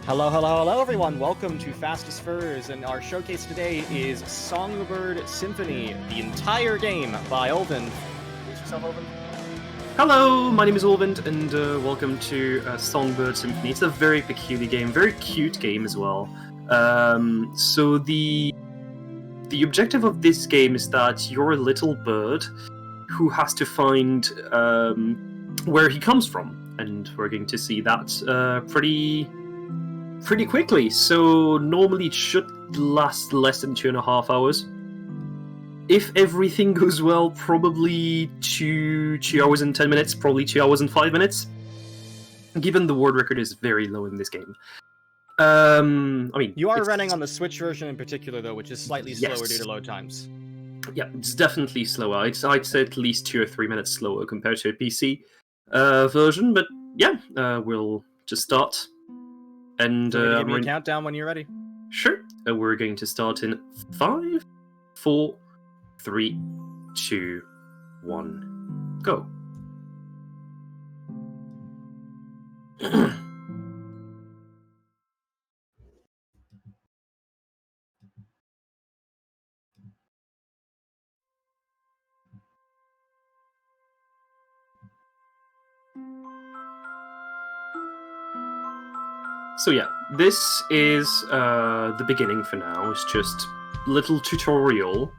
Hello, hello, hello, everyone. Welcome to Fastest Furs, and our showcase today is Songbird Symphony, the entire game by Ulvind. Introduce yourself, Ulvind. Hello, my name is Ulvind, and welcome to Songbird Symphony. It's a very peculiar game, very cute game as well. So the objective of this game is that you're a little bird who has to find where he comes from, and we're going to see that pretty quickly. So normally it should last less than 2.5 hours. If everything goes well, probably 2 hours and 10 minutes, probably 2 hours and 5 minutes. Given the world record is very low in this game. I mean, you are running on the Switch version in particular, though, which is slightly slower due to load times. Yeah, it's definitely slower. I'd say at least 2 or 3 minutes slower compared to a PC version. But yeah, we'll just start. And So give me a countdown when you're ready. Sure. We're going to start in 5, 4, 3, 2, 1, go. So yeah, this is the beginning for now. It's just a little tutorial.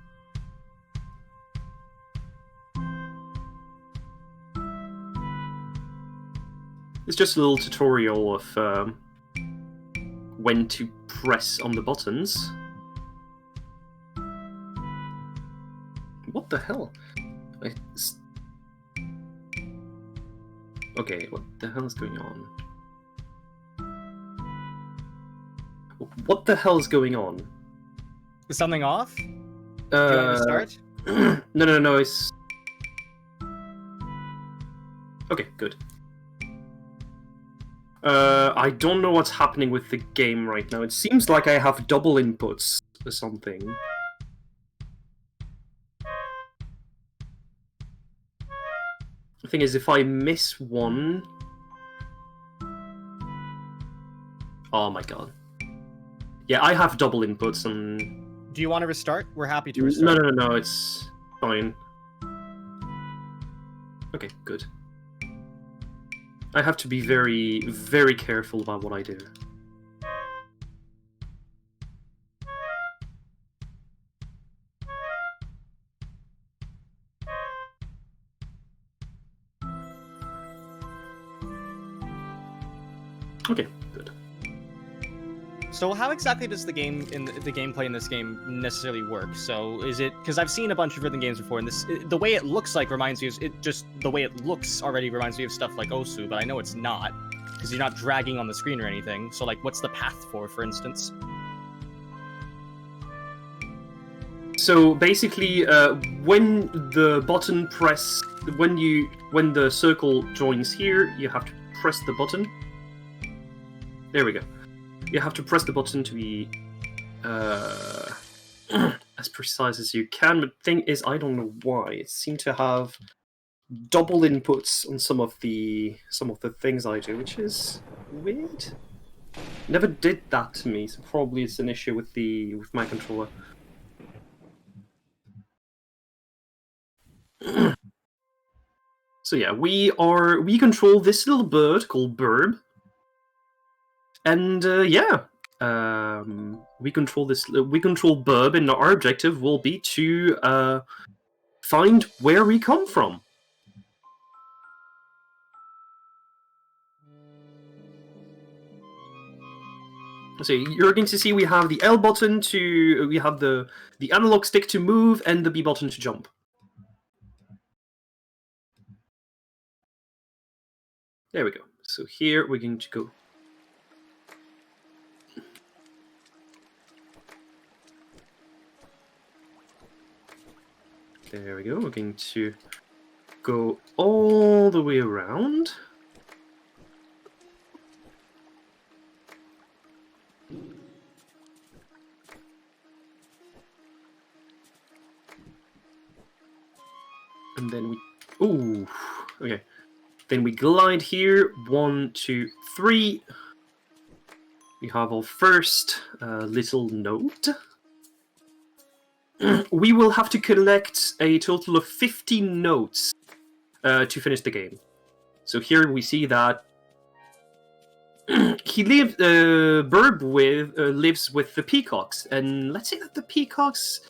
It's just a little tutorial of when to press on the buttons. What the hell? Okay, what the hell is going on? What the hell is going on? Is something off? Do you want me to start? No, it's... Okay, good. I don't know what's happening with the game right now. It seems like I have double inputs or something. The thing is, if I miss one... Oh my god. Yeah, I have double inputs and... Do you want to restart? We're happy to restart. No, it's fine. Okay, good. I have to be very, very careful about what I do. Okay, good. So how exactly does the gameplay in this game necessarily work? So is it, because I've seen a bunch of rhythm games before, and the way it looks like reminds me of the way it looks already reminds me of stuff like Osu, but I know it's not, because you're not dragging on the screen or anything. So like, what's the path for instance? So basically, when the button press, when the circle joins here, you have to press the button. There we go. You have to press the button to be as precise as you can, but the thing is, I don't know why. It seemed to have double inputs on some of the things I do, which is weird. Never did that to me, so probably it's an issue with my controller. So yeah, we control this little bird called Burb. And yeah, we control Burb, and our objective will be to find where we come from. So you're going to see we have the L button we have the analog stick to move, and the B button to jump. There we go. So here we're going to go. There we go. We're going to go all the way around. And then we... Ooh, okay. Then we glide here. 1, 2, 3. we have our first little note. We will have to collect a total of 15 notes to finish the game. So here we see that Burb lives with the peacocks, and let's say that the peacocks,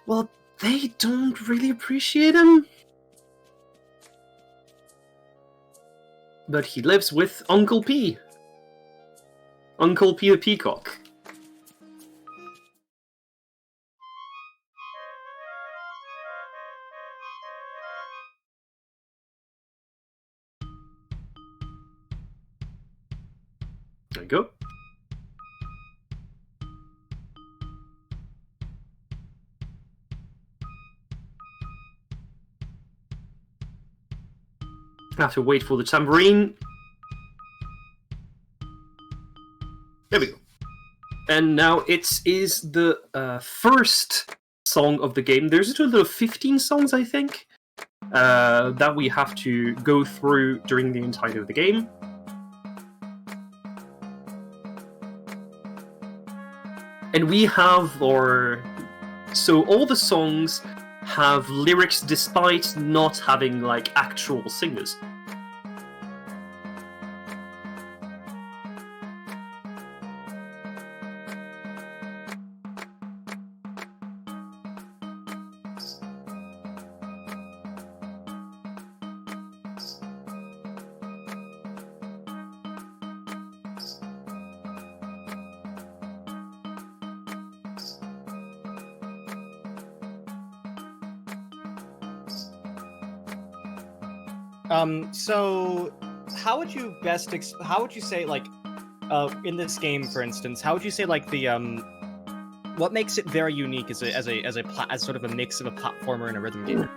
well, they don't really appreciate him. But he lives with Uncle P. Uncle P the peacock. There you go. I have to wait for the tambourine. There we go. And now it is the first song of the game. There's a total of 15 songs, I think, that we have to go through during the entirety of the game. And we have so all the songs have lyrics despite not having like actual singers. So how would you say, like, in this game, for instance, how would you say, like, the what makes it very unique as sort of a mix of a platformer and a rhythm game?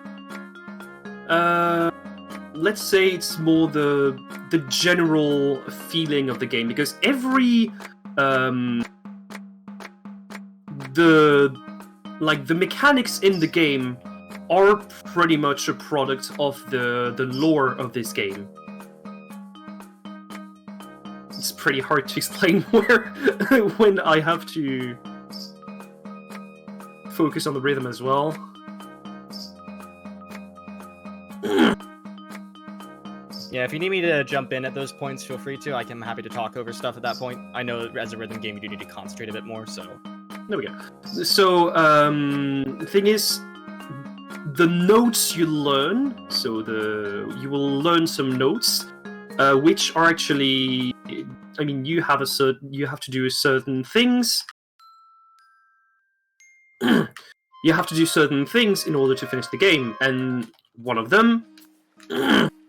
Let's say it's more the general feeling of the game, because every the mechanics in the game are pretty much a product of the lore of this game. It's pretty hard to explain when I have to focus on the rhythm as well. Yeah, if you need me to jump in at those points, feel free to. I'm happy to talk over stuff at that point. I know as a rhythm game you do need to concentrate a bit more, so... There we go. So, the thing is, the notes you learn, so you will learn some notes, which are actually, I mean, you have to do certain things. You have to do certain things in order to finish the game, and one of them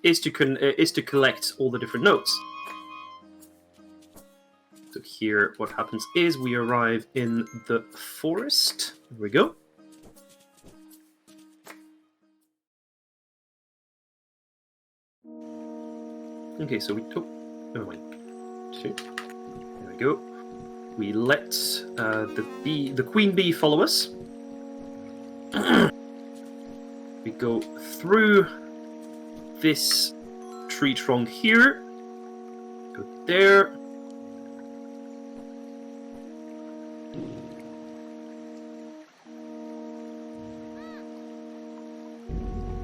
is to collect all the different notes. So here, what happens is we arrive in the forest. There we go. Okay, so never mind. Two. There we go. We let the queen bee follow us. We go through this tree trunk here. Go there.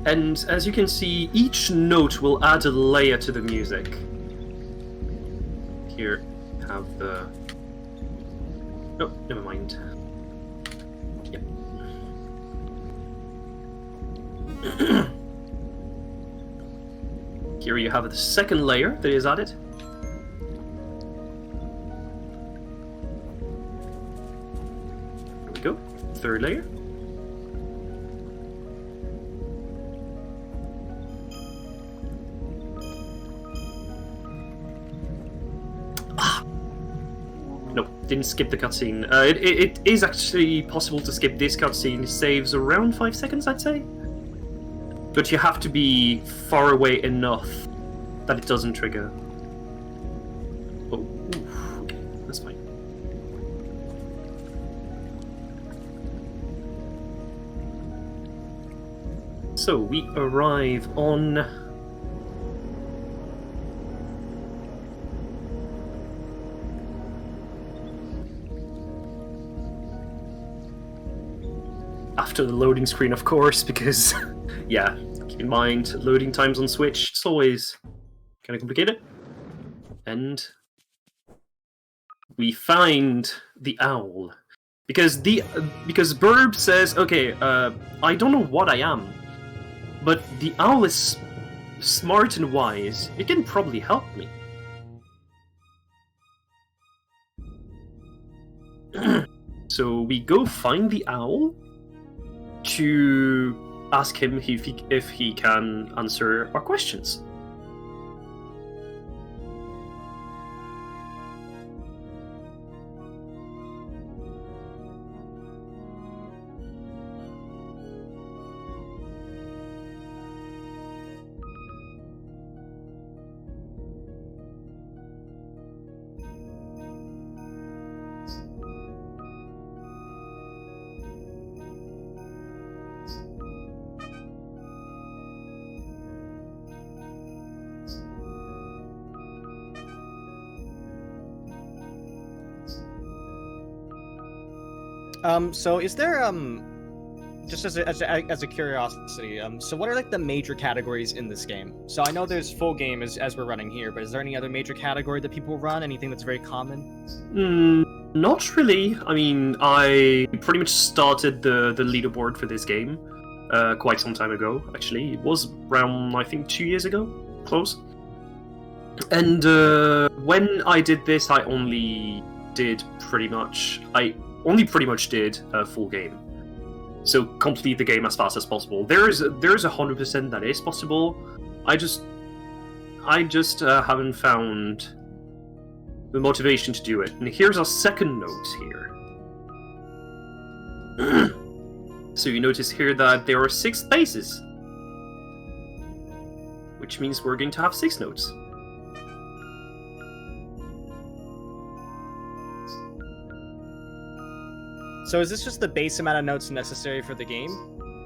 And as you can see, each note will add a layer to the music. Here, have the... Oh, never mind. Yep. Here you have the second layer that is added. There we go. Third layer. Didn't skip the cutscene. It is actually possible to skip this cutscene. It saves around 5 seconds, I'd say. But you have to be far away enough that it doesn't trigger. Oh, oof, okay, that's fine. So we arrive on... after the loading screen, of course, because, yeah, keep in mind, loading times on Switch, it's always kind of complicated. And we find the owl. Because Burb says, okay, I don't know what I am, but the owl is smart and wise. It can probably help me. So we go find the owl to ask him if he can answer our questions. So is there, just as a curiosity, so what are like the major categories in this game? So I know there's full game as we're running here, but is there any other major category that people run? Anything that's very common? Not really. I mean, I pretty much started the leaderboard for this game quite some time ago, actually. It was around, I think, 2 years ago, close. And when I did this, I only pretty much did a full game. So complete the game as fast as possible. There's 100% that is possible. I just haven't found the motivation to do it. And here's our second note here. So you notice here that there are 6 spaces, which means we're going to have 6 notes. So is this just the base amount of notes necessary for the game?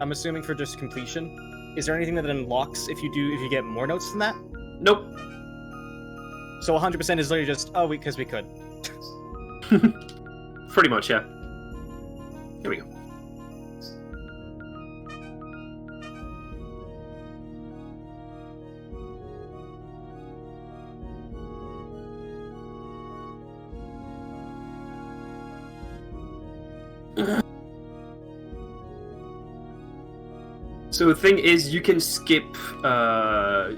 I'm assuming for just completion. Is there anything that unlocks if you get more notes than that? Nope. So 100% is literally just, oh, because we could. Pretty much, yeah. Here we go. So the thing is, you can skip the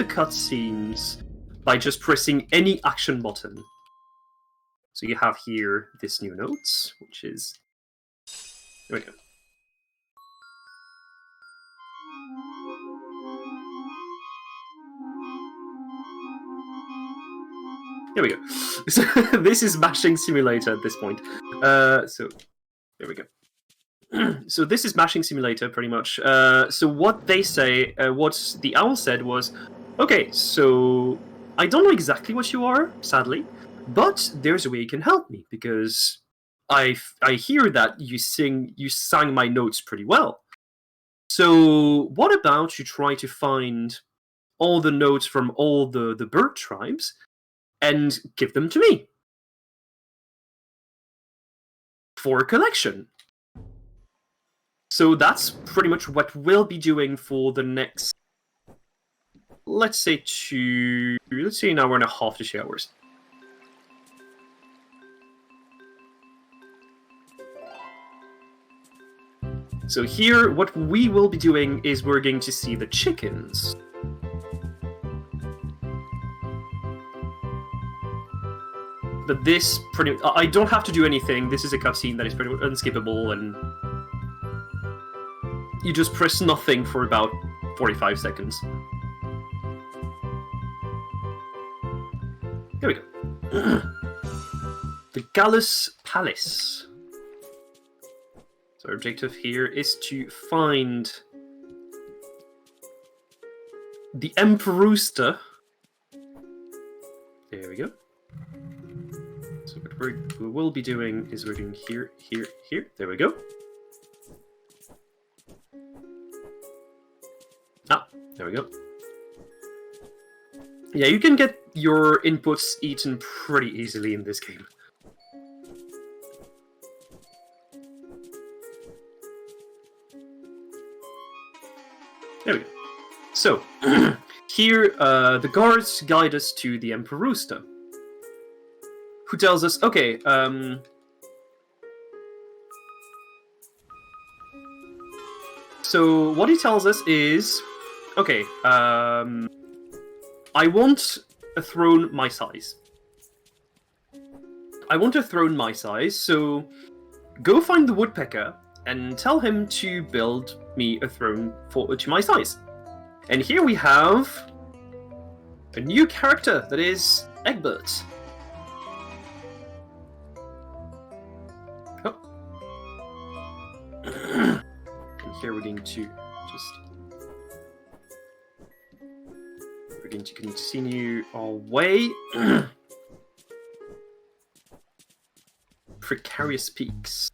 cutscenes by just pressing any action button. So you have here this new notes, which is... Here we go. Here we go. So this is Mashing Simulator at this point. So there we go. So this is Mashing Simulator, pretty much. So what they say, what the owl said was, okay, so I don't know exactly what you are, sadly, but there's a way you can help me, because I hear that you sang my notes pretty well. So what about you try to find all the notes from all the bird tribes and give them to me for a collection. So that's pretty much what we'll be doing for the next, let's say an hour and a half to 2 hours. So here, what we will be doing is we're going to see the chickens. But this pretty, I don't have to do anything. This is a cutscene that is pretty much unskippable, and you just press nothing for about 45 seconds. Here we go. The Gallus Palace. So our objective here is to find the Emperorooster. There we go. So what we will be doing is we're doing here, here, here. There we go. Ah, there we go. Yeah, you can get your inputs eaten pretty easily in this game. There we go. So, here, the guards guide us to the Emperor Rooster, who tells us, okay, so what he tells us is, okay, I want a throne my size. I want a throne my size, so go find the woodpecker and tell him to build me a throne to my size. And here we have a new character that is Egbert. Oh. And here we're going to continue our way. Precarious Peaks.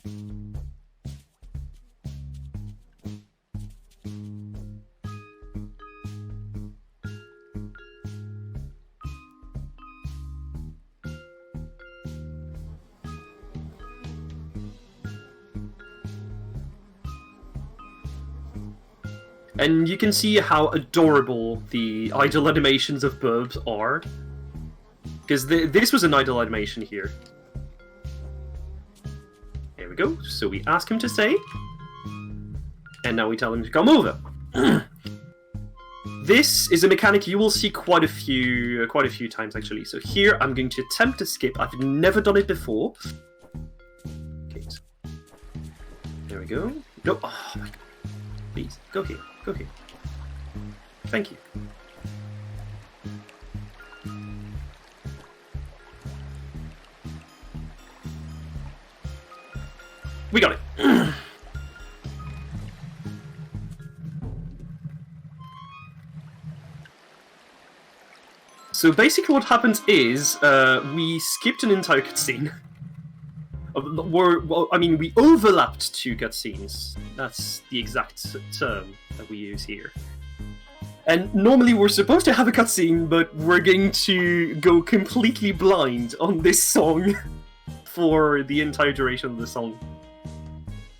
And you can see how adorable the idle animations of Burbs are. Because this was an idle animation here. There we go. So we ask him to stay. And now we tell him to come over. This is a mechanic you will see quite a few times actually. So here I'm going to attempt to skip. I've never done it before. Okay. There we go. No. Oh my god. Please, go here. Go here. Thank you. We got it. So basically what happens is, we skipped an entire cutscene. We overlapped two cutscenes. That's the exact term that we use here. And normally we're supposed to have a cutscene, but we're going to go completely blind on this song for the entire duration of the song.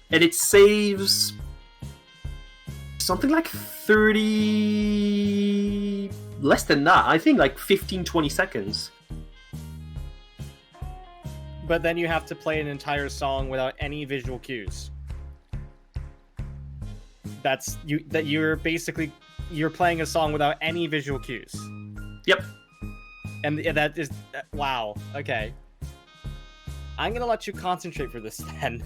And it saves something like 30... less than that. I think like 15-20 seconds. But then you have to play an entire song without any visual cues. You're playing a song without any visual cues. Yep. And that is wow. Okay. I'm gonna let you concentrate for this then.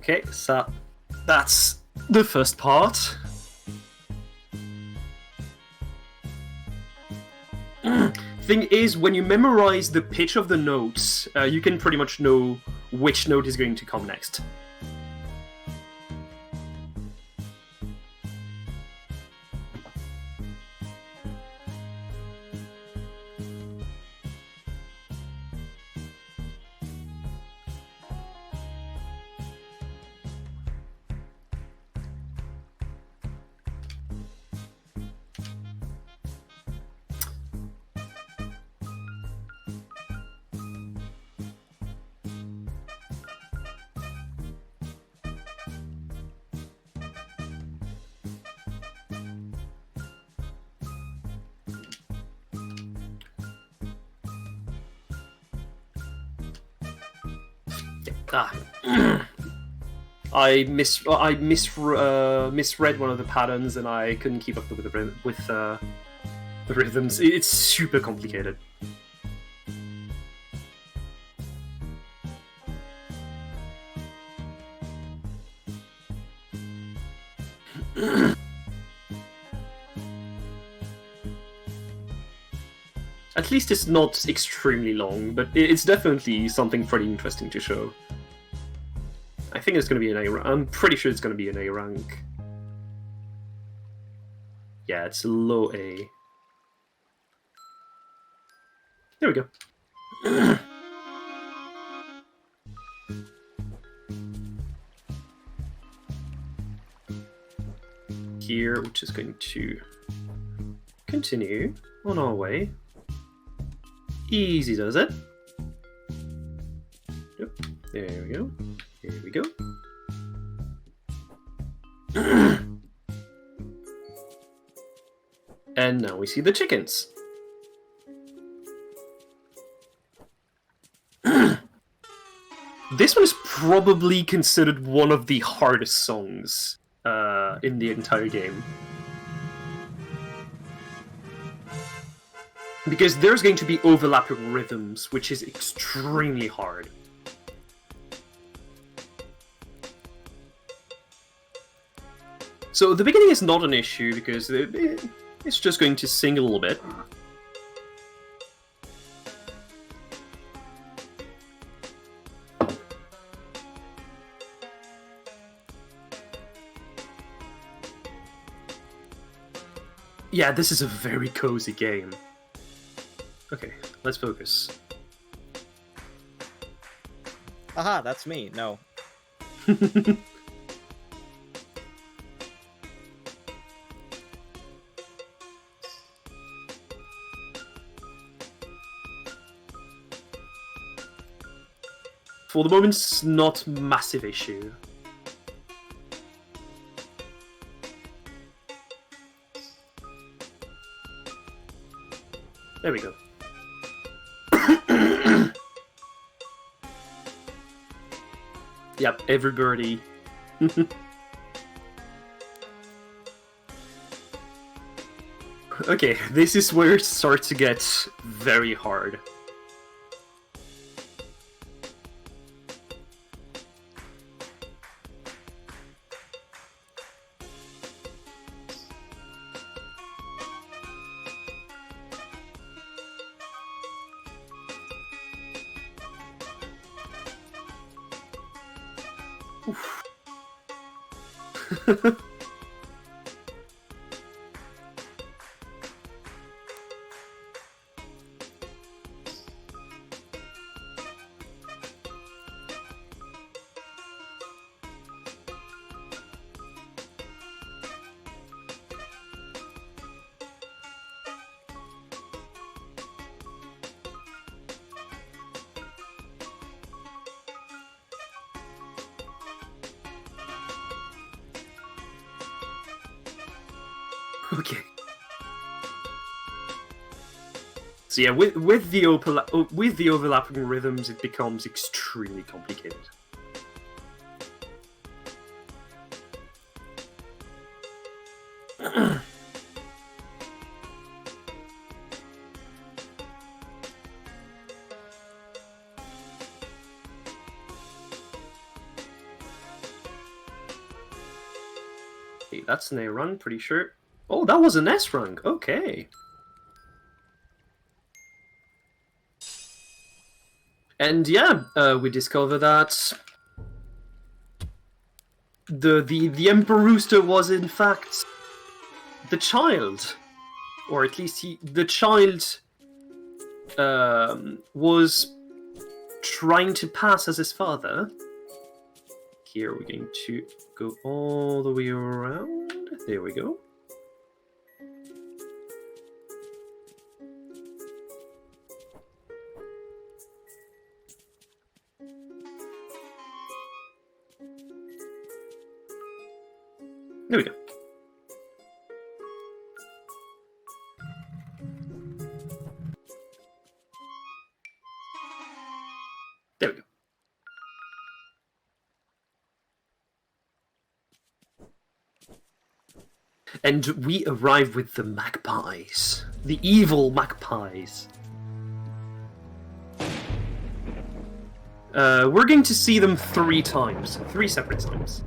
Okay, so that's the first part. Thing is, when you memorize the pitch of the notes, you can pretty much know which note is going to come next. I misread one of the patterns and I couldn't keep up with the rhythms. It's super complicated. At least it's not extremely long, but it's definitely something pretty interesting to show. I think it's going to be an A rank. I'm pretty sure it's going to be an A rank. Yeah, it's a low A. There we go. here, we're just going to continue on our way. Easy does it. Yep. There we go. Here we go. And now we see the chickens. This one is probably considered one of the hardest songs in the entire game. Because there's going to be overlapping rhythms, which is extremely hard. So the beginning is not an issue, because it's just going to sing a little bit. Yeah, this is a very cozy game. Okay, let's focus. Aha, that's me. No. For the moment, it's not a massive issue. There we go. Yep, every birdie. Okay, this is where it starts to get very hard. Oof. Okay. So yeah, with the overlapping rhythms, it becomes extremely complicated. Okay, that's an A rung, pretty sure. Oh, that was an S rung. Okay. And yeah, we discover that the Emperor Rooster was in fact the child, or at least the child was trying to pass as his father. Here we're going to go all the way around. There we go. There we go. There we go. And we arrive with the magpies. The evil magpies. We're going to see them 3 times. 3 separate times.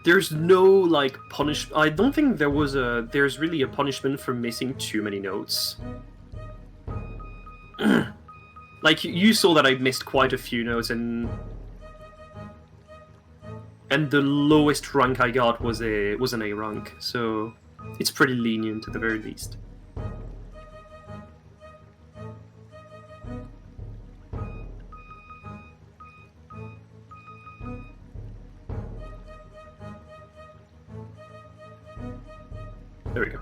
there's no like punish. I don't think there's really a punishment for missing too many notes. Like you saw that I missed quite a few notes, and the lowest rank I got was an A rank, so it's pretty lenient at the very least. There we go.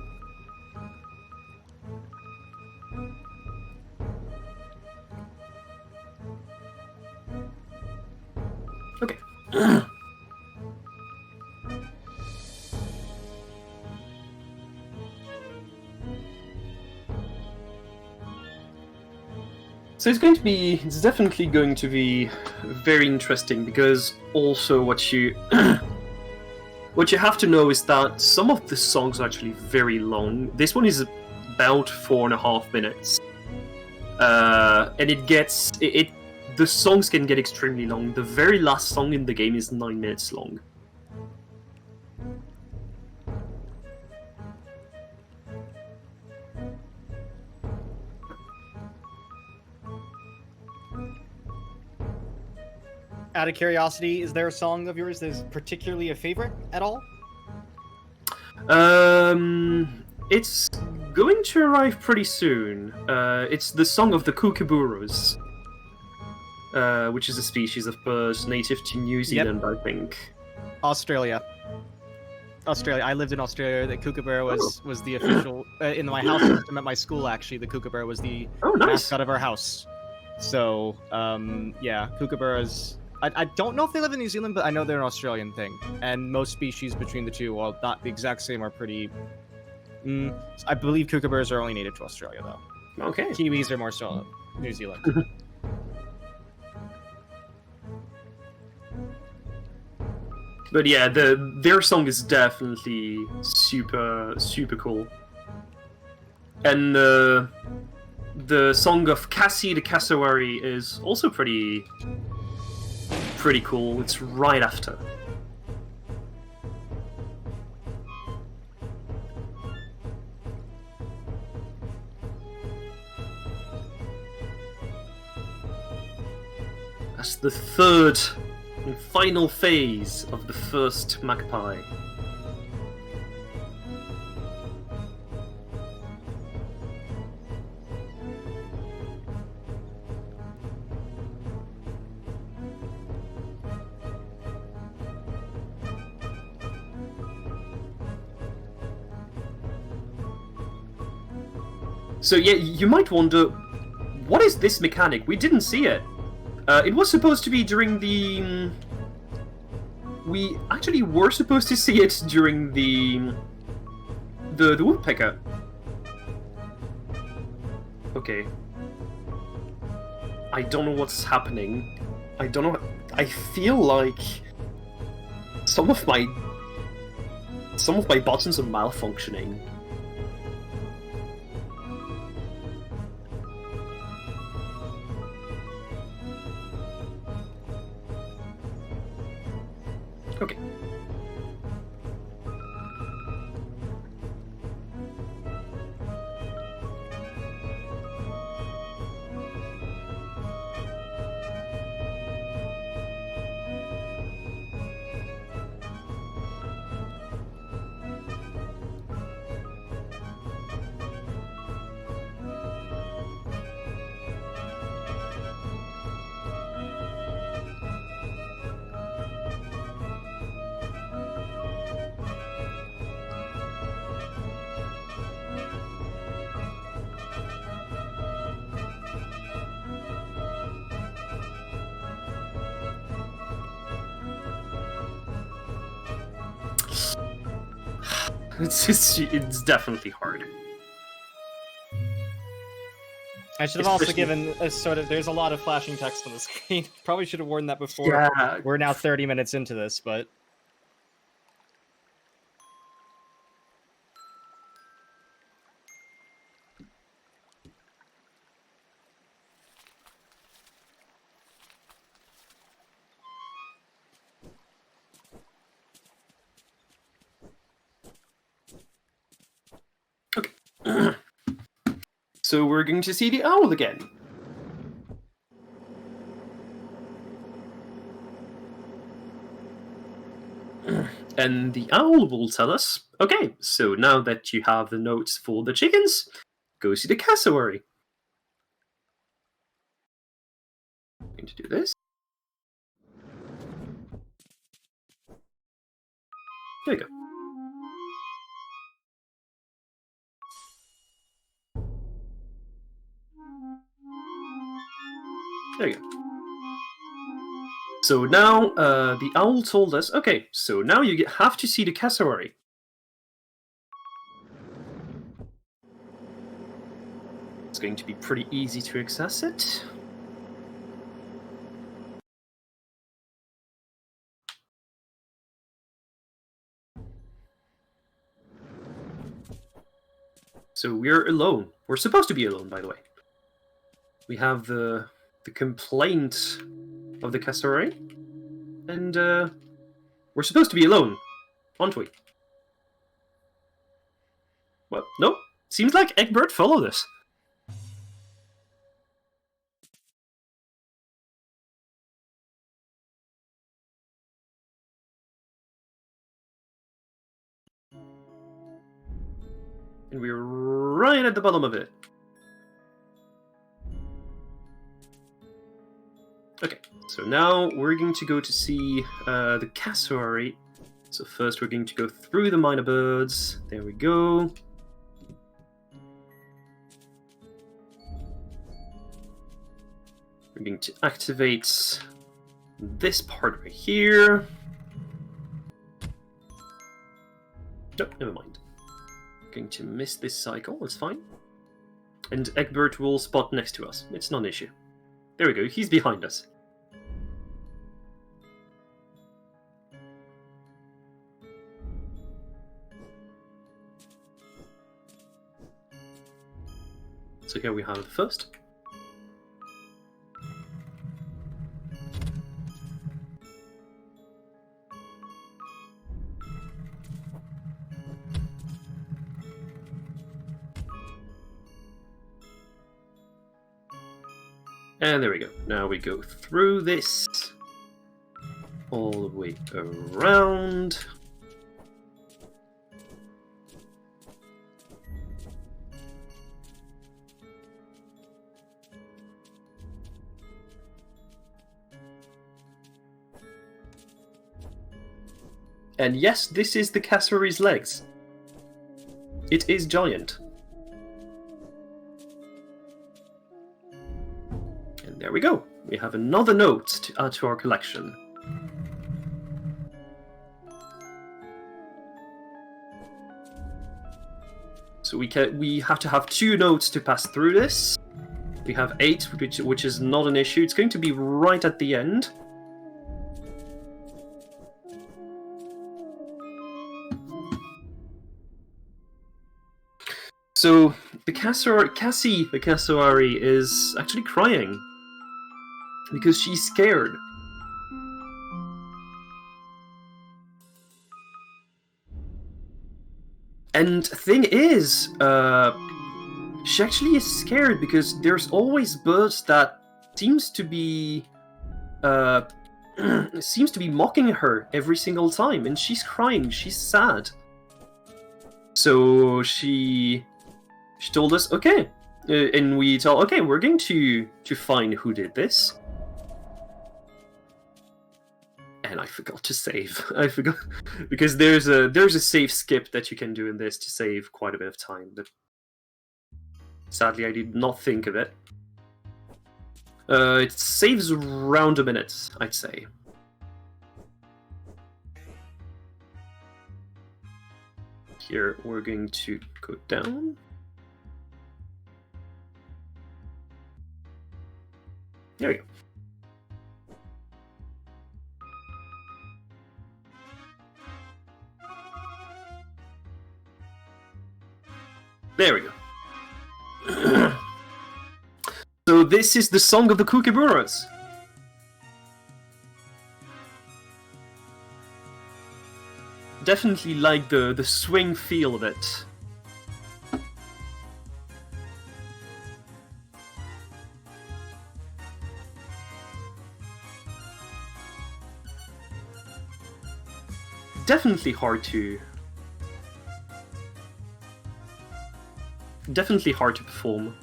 Okay. So it's definitely going to be very interesting, because also what you what you have to know is that some of the songs are actually very long. This one is about 4.5 minutes, and the songs can get extremely long. The very last song in the game is 9 minutes long. Out of curiosity, is there a song of yours that's particularly a favorite at all? It's going to arrive pretty soon. It's the song of the kookaburras, which is a species of bird native to New Zealand, I think. Australia. I lived in Australia. The kookaburra was the official in my house system at my school. Actually, the kookaburra was the mascot of our house. So, yeah, kookaburras. I don't know if they live in New Zealand, but I know they're an Australian thing. And most species between the two, while not the exact same, are pretty... I believe kookaburras are only native to Australia, though. Okay. Kiwis are more so New Zealand. But yeah, their song is definitely super, super cool. And the song of Cassie the Cassowary is also pretty cool. It's right after. That's the third and final phase of the first magpie. So yeah, you might wonder, what is this mechanic? We didn't see it. It was supposed to be during the... We actually were supposed to see it during the woodpecker. Okay. I don't know what's happening. I don't know. I feel like some of my buttons are malfunctioning. Okay. It's definitely hard. I should have also given a sort of... There's a lot of flashing text on the screen. Probably should have warned that before. Yeah. We're now 30 minutes into this, but... So we're going to see the owl again. And the owl will tell us, okay, so now that you have the notes for the chickens, go see the cassowary. I'm going to do this. There you go. There you go. So now the owl told us, okay, so now you have to see the cassowary. It's going to be pretty easy to access it. So we're alone. We're supposed to be alone, by the way. We have the complaint of the cassowary, and we're supposed to be alone, aren't we? Well, no. Seems like Egbert followed us. And we're right at the bottom of it. Okay, so now we're going to go to see the cassowary. So first we're going to go through the minor birds. There we go. We're going to activate this part right here. Nope, never mind. Going to miss this cycle, that's fine. And Egbert will spot next to us. It's not an issue. There we go, he's behind us. So here we have the first. And there we go. Now we go through this all the way around. And yes, this is the cassowary's legs. It is giant. There we go. We have another note to add to our collection. So we have to have 2 notes to pass through this. We have 8, which is not an issue. It's going to be right at the end. So the cassowary is actually crying. Because she's scared. And thing is, she actually is scared because there's always birds that seems to be mocking her every single time, and she's crying, she's sad. So she told us, okay, and we tell, okay, we're going to find who did this. And I forgot to save. I forgot because there's a save skip that you can do in this to save quite a bit of time, but sadly I did not think of it. It saves around a minute, I'd say. Here we're going to go down. There we go. There we go. So this is the Song of the Kookaburras. Definitely like the swing feel of it. definitely hard to perform.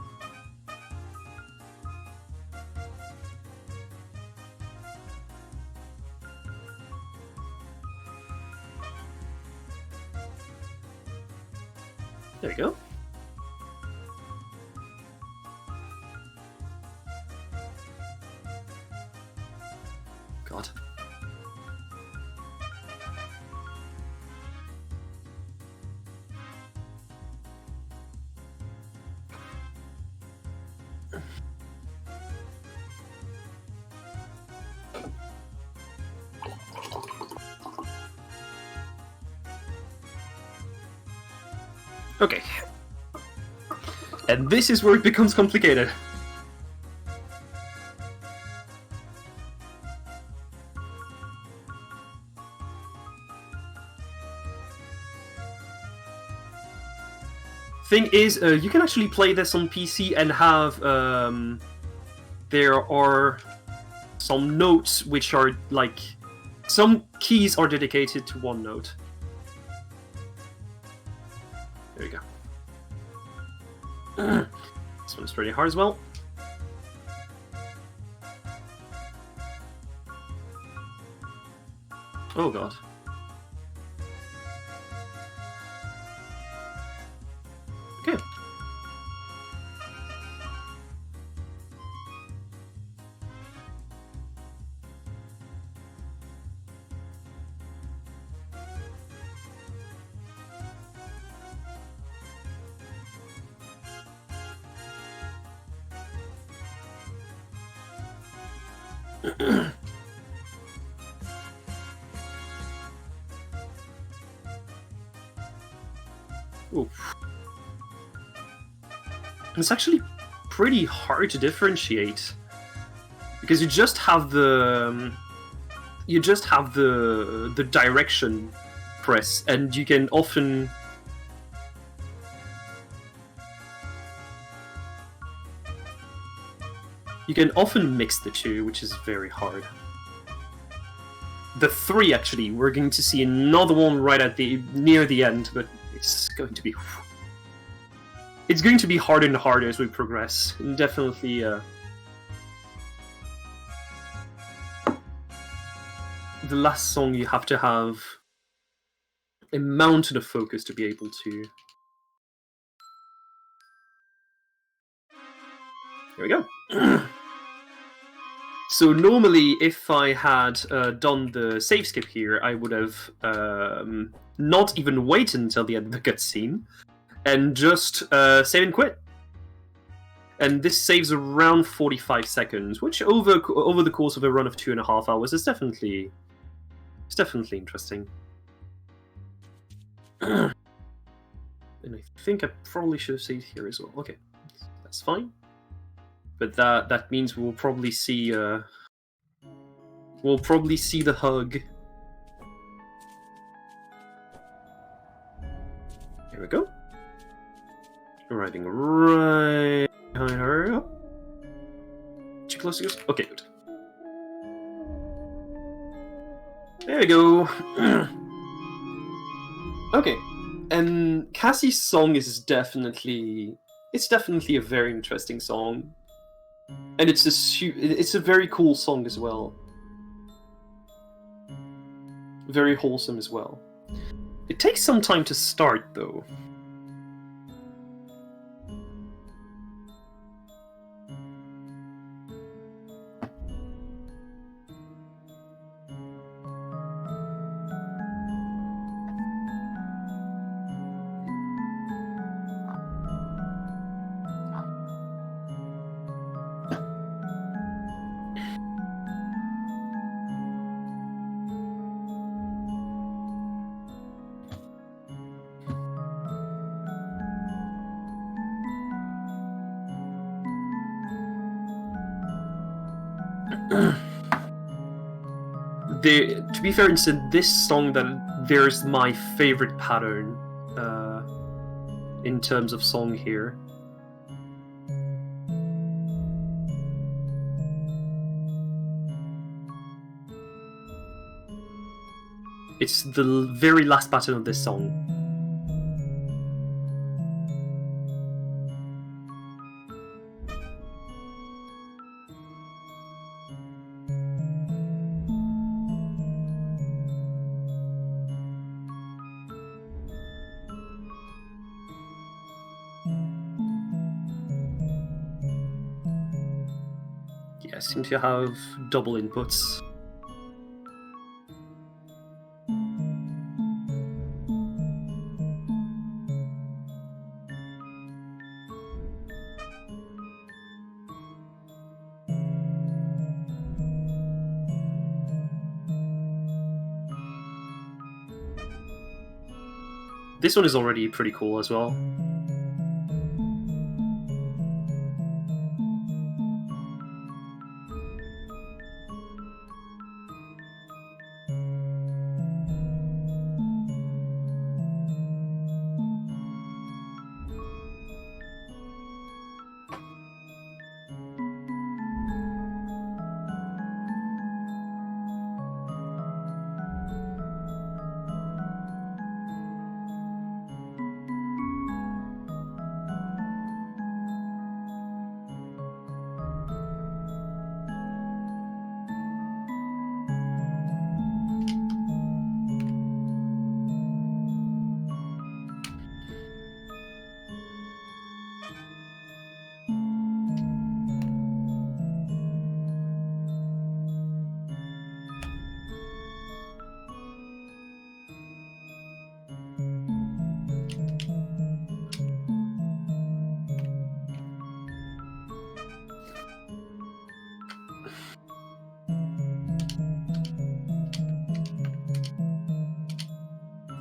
There we go. God. Okay. And this is where it becomes complicated. Thing is, you can actually play this on PC and have there are some notes which are like some keys are dedicated to one note. There we go. This one's pretty hard as well. Oh god. Okay. Ooh. It's actually pretty hard to differentiate because you just have the direction press, and you can often mix the two, which is very hard. The 3 actually, we're going to see another one right at near the end, but it's going to be harder and harder as we progress. And definitely the last song you have to have a mountain of focus to be able to. Here we go. So normally, if I had done the save skip here, I would have not even waited until the end of the cutscene, and just save and quit. And this saves around 45 seconds, which over the course of a run of 2.5 hours is definitely interesting. And I think I probably should have saved here as well. Okay, that's fine. But that means we'll probably see the hug. Here we go. Arriving right behind her. Too close to go. Okay, good. There we go. Okay, and Cassie's song is definitely a very interesting song. And it's a very cool song as well. Very wholesome as well. It takes some time to start, though. To be fair, it's in this song that there's my favorite pattern in terms of song here. It's the very last pattern of this song. Yeah, I seem to have double inputs. This one is already pretty cool as well.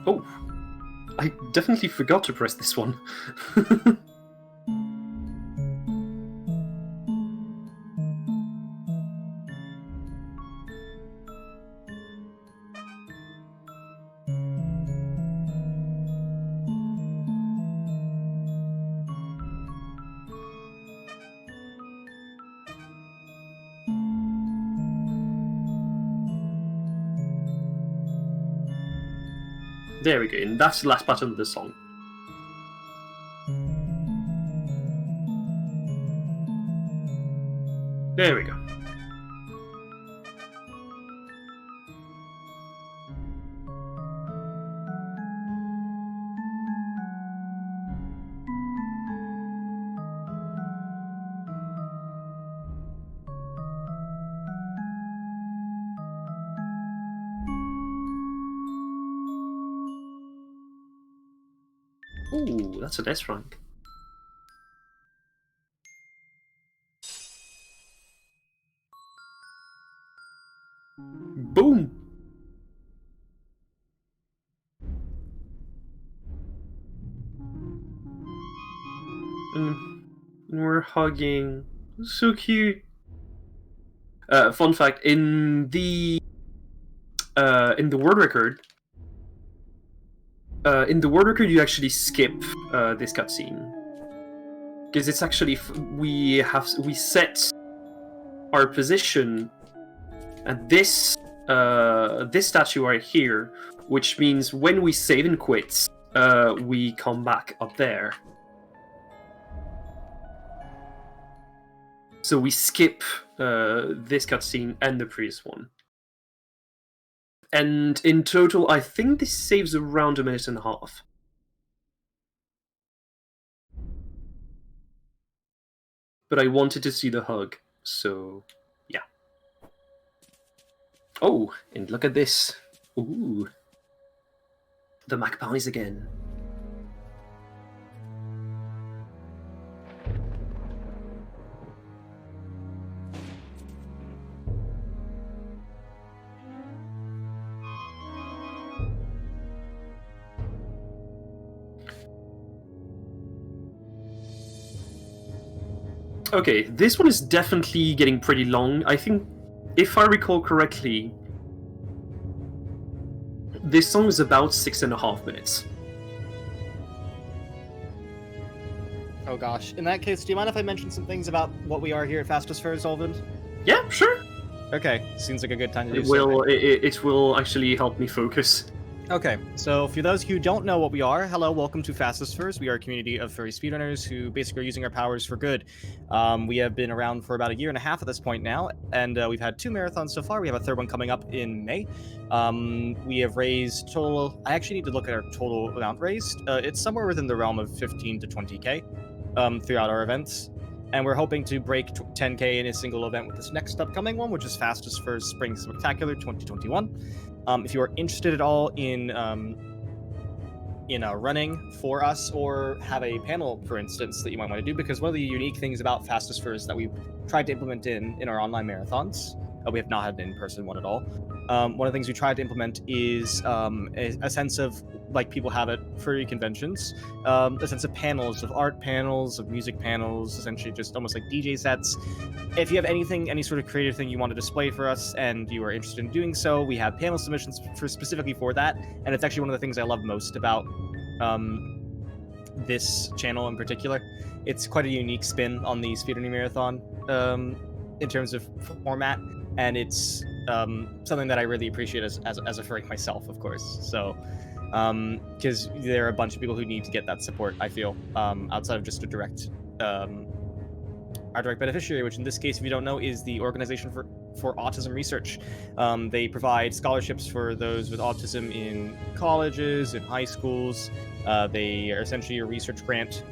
Oh, I definitely forgot to press this one. There we go, and that's the last pattern of the song. There we go. Ooh, that's an S rank. Boom! And we're hugging. So cute. Fun fact: in the word record, you actually skip this cutscene because it's actually we set our position at this statue right here, which means when we save and quit, we come back up there. So we skip this cutscene and the previous one. And in total, I think this saves around 1.5 minutes. But I wanted to see the hug, so yeah. Oh, and look at this. Ooh. The magpies again. Okay, this one is definitely getting pretty long. I think, if I recall correctly, this song is about 6.5 minutes. Oh gosh. In that case, do you mind if I mention some things about what we are here at Fastest Furs, Ulvind? Yeah, sure. Okay, seems like a good time to do It so. will. It will actually help me focus. Okay, so for those who don't know what we are, hello, welcome to Fastest Furs. We are a community of furry speedrunners who basically are using our powers for good. We have been around for about a year and a half at this point now, and we've had 2 marathons so far. We have a third one coming up in May. We have raised total. I actually need to look at our total amount raised. It's somewhere within the realm of 15 to 20k throughout our events. And we're hoping to break 10k in a single event with this next upcoming one, which is Fastest Furs Spring Spectacular 2021. If you are interested at all in running for us or have a panel, for instance, that you might want to do, because one of the unique things about Fastest Furs that we've tried to implement in our online marathons, we have not had an in-person one at all. One of the things we tried to implement is a sense of, like people have at furry conventions, a sense of panels, of art panels, of music panels, essentially just almost like DJ sets. If you have any sort of creative thing you want to display for us and you are interested in doing so, we have panel submissions specifically for that, and it's actually one of the things I love most about this channel in particular. It's quite a unique spin on the Speedrunning Marathon in terms of format, and it's something that I really appreciate as a furry myself, of course. So, because there are a bunch of people who need to get that support, I feel, outside of just a direct our direct beneficiary, which in this case, if you don't know, is the Organization for Autism Research. They provide scholarships for those with autism in colleges, in high schools. They are essentially a research grant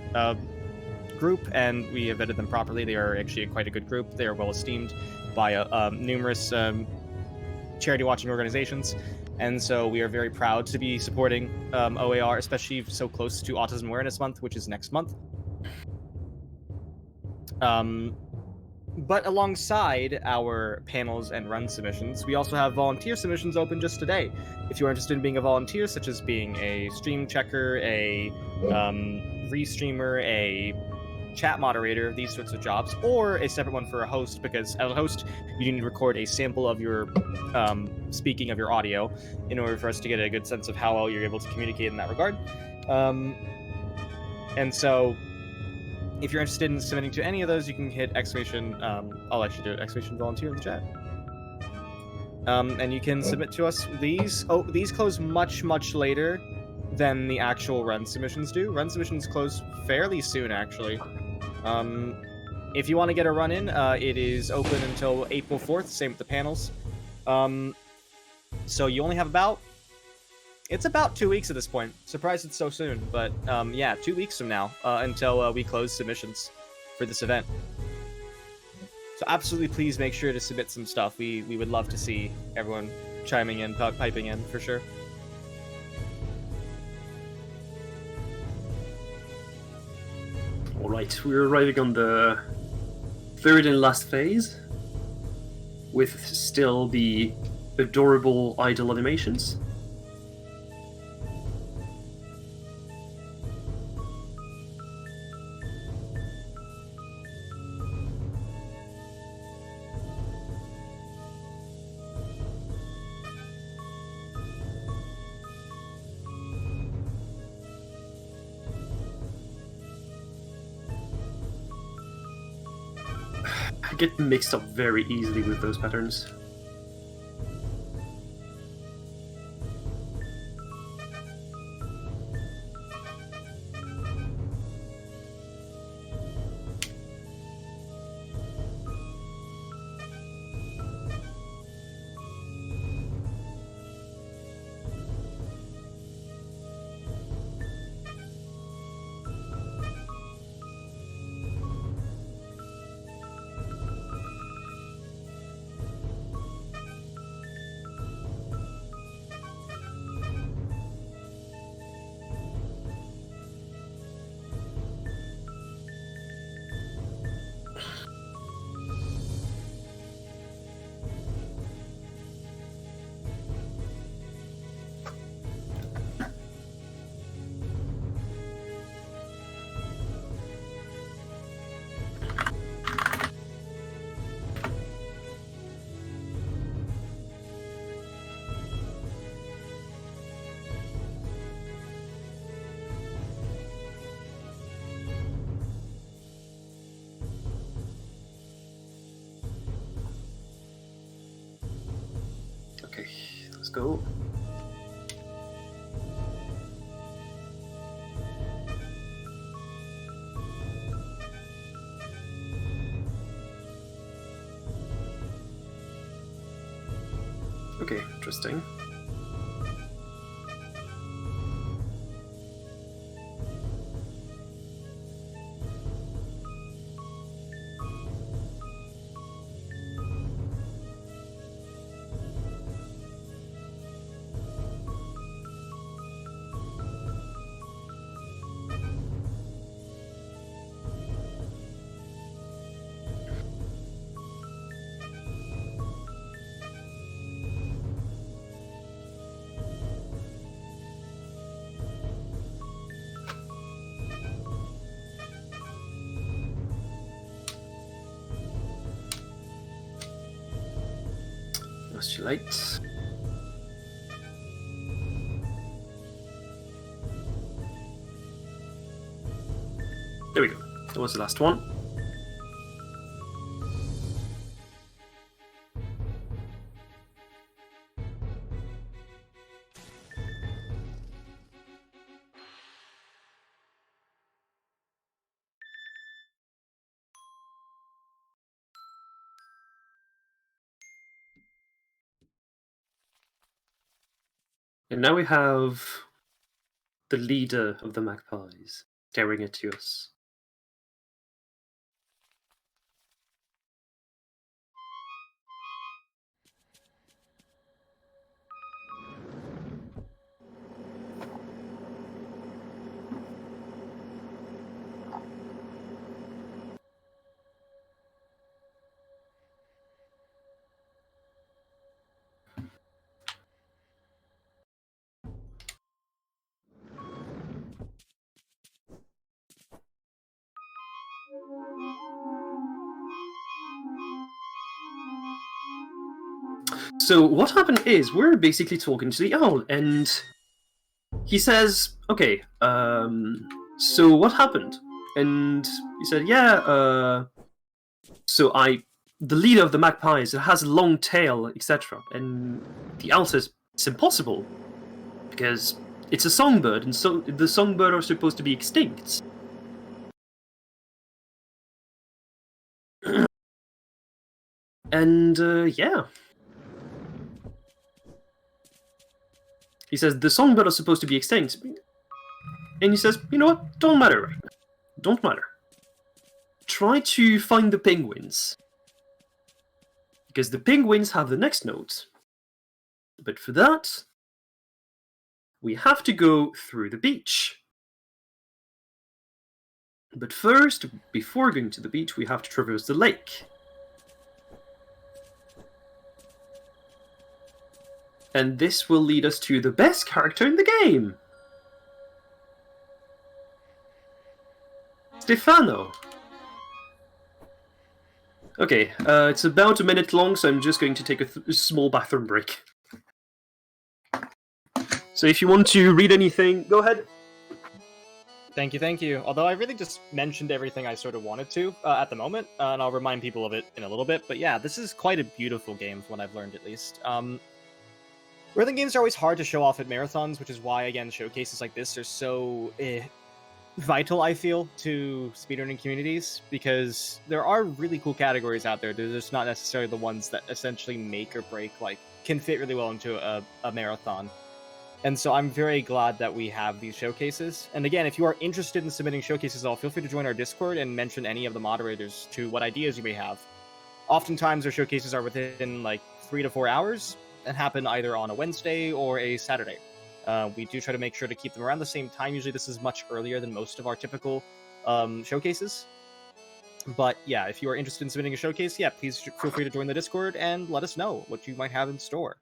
group, and we have vetted them properly. They are actually quite a good group. They are well esteemed by numerous charity watching organizations. And so we are very proud to be supporting OAR, especially so close to Autism Awareness Month, which is next month. But alongside our panels and run submissions, we also have volunteer submissions open just today. If you're interested in being a volunteer, such as being a stream checker, a restreamer, a chat moderator, these sorts of jobs, or a separate one for a host, because as a host, you need to record a sample of your speaking of your audio in order for us to get a good sense of how well you're able to communicate in that regard. And so, if you're interested in submitting to any of those, you can hit exclamation, I'll actually do it, exclamation volunteer in the chat. And you can submit to us these. Oh, these close much, much later than the actual run submissions do. Run submissions close fairly soon, actually. If you want to get a run in, it is open until April 4th, same with the panels. So you only have it's about 2 weeks at this point. Surprised it's so soon, but yeah, 2 weeks from now until we close submissions for this event. So absolutely, please make sure to submit some stuff. We would love to see everyone chiming in, piping in, for sure. Alright, we're arriving on the third and last phase, with still the adorable idle animations. I get mixed up very easily with those patterns. go. Okay, interesting. That's too late. There we go. That was the last one. And now we have the leader of the magpies staring at us. So what happened is we're basically talking to the owl, and he says, "Okay, so what happened?" And he said, "Yeah, so the leader of the magpies, it has a long tail, etc." And the owl says, "It's impossible because it's a songbird, and so the songbird are supposed to be extinct." And yeah. He says, the songbird are supposed to be extinct. And he says, you know what? Don't matter right now. Don't matter. Try to find the penguins. Because the penguins have the next note. But for that, we have to go through the beach. But first, before going to the beach, we have to traverse the lake. And this will lead us to the best character in the game. Stefano. Okay, it's about a minute long, so I'm just going to take a small bathroom break. So if you want to read anything, go ahead. Thank you, thank you. Although I really just mentioned everything I sort of wanted to at the moment, and I'll remind people of it in a little bit. But yeah, this is quite a beautiful game, from what I've learned at least. Rhythm games are always hard to show off at marathons, which is why, again, showcases like this are so vital, I feel, to speedrunning communities, because there are really cool categories out there. They're just not necessarily the ones that essentially make or break, like, can fit really well into a marathon. And so I'm very glad that we have these showcases. And again, if you are interested in submitting showcases at all, feel free to join our Discord and mention any of the moderators to what ideas you may have. Oftentimes, our showcases are within like 3 to 4 hours and happen either on a Wednesday or a Saturday. We do try to make sure to keep them around the same time. Usually this is much earlier than most of our typical showcases. But yeah, if you are interested in submitting a showcase, yeah, please feel free to join the Discord and let us know what you might have in store.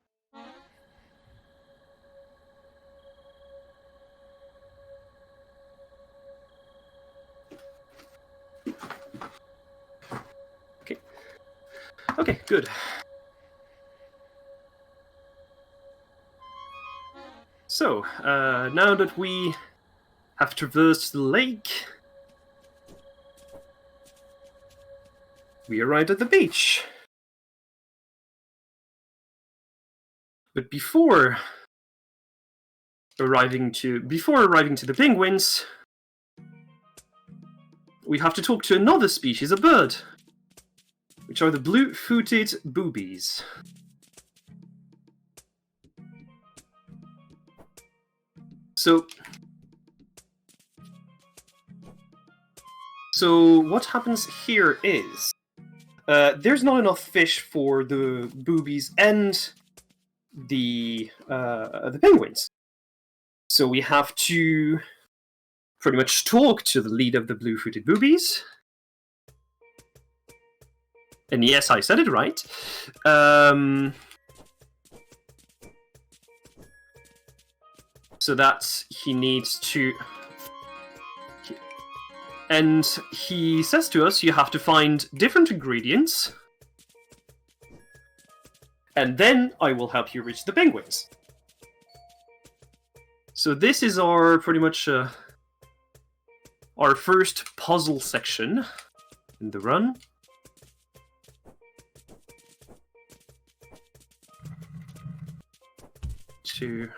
Okay, good. So, now that we have traversed the lake, we arrived at the beach. But before arriving to the penguins, we have to talk to another species of bird, which are the blue-footed boobies. So what happens here is there's not enough fish for the boobies and the penguins. So we have to pretty much talk to the lead of the blue-footed boobies. And yes, I said it right. So that he needs to... And he says to us, you have to find different ingredients. And then I will help you reach the penguins. So this is our pretty much our first puzzle section in the run. 2,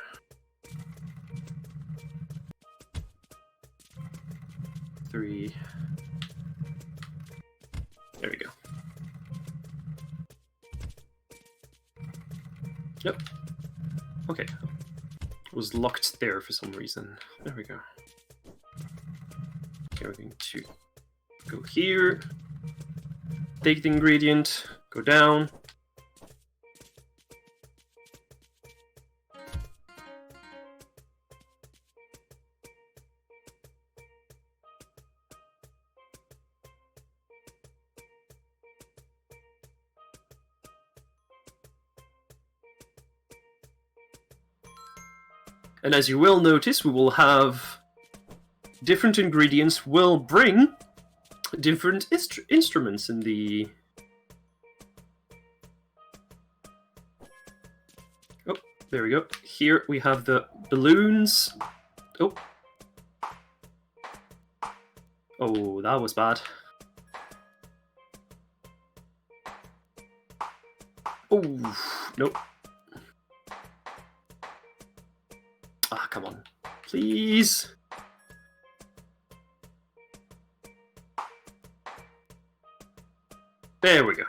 3. There we go. Yep. Okay. It was locked there for some reason. There we go. Okay, we're going to go here, take the ingredient, go down. And as you will notice, we will have different ingredients will bring different instruments in the... Oh, there we go. Here we have the balloons. Oh. Oh, that was bad. Oh, nope. Ah, come on. Please. There we go.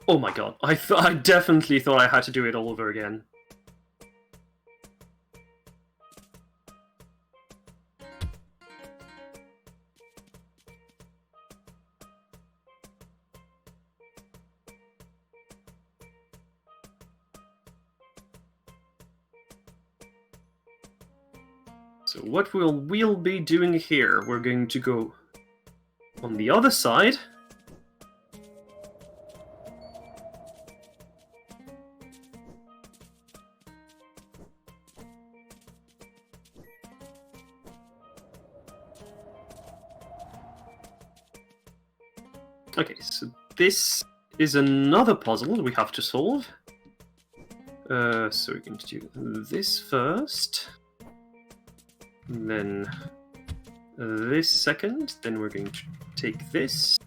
Oh my god. I definitely thought I had to do it all over again. So what we'll be doing here, we're going to go on the other side. Okay, so this is another puzzle we have to solve. So we're going to do this first. And then this second, then we're going to take this,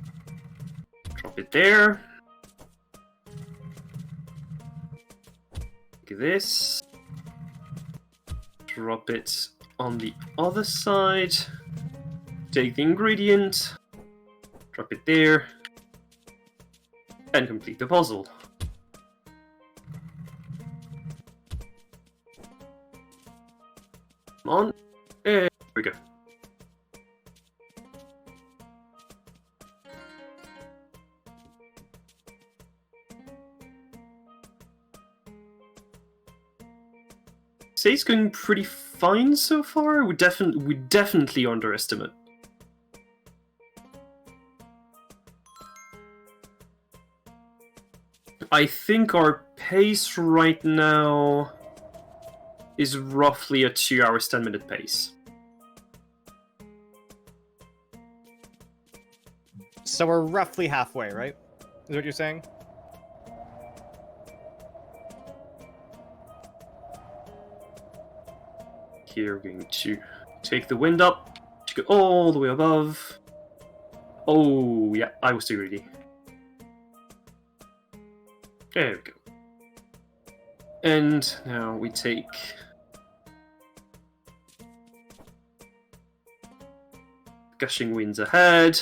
drop it there, take this, drop it on the other side, take the ingredient, drop it there, and complete the puzzle. Come on. There we go. Say it's going pretty fine so far. We definitely underestimate. I think our pace right now is roughly a 2 hours 10-minute pace. So we're roughly halfway, right? Is what you're saying? Here we're going to take the wind up to go all the way above. Oh, yeah, I was too greedy. There we go. And now we take Gushing Winds ahead.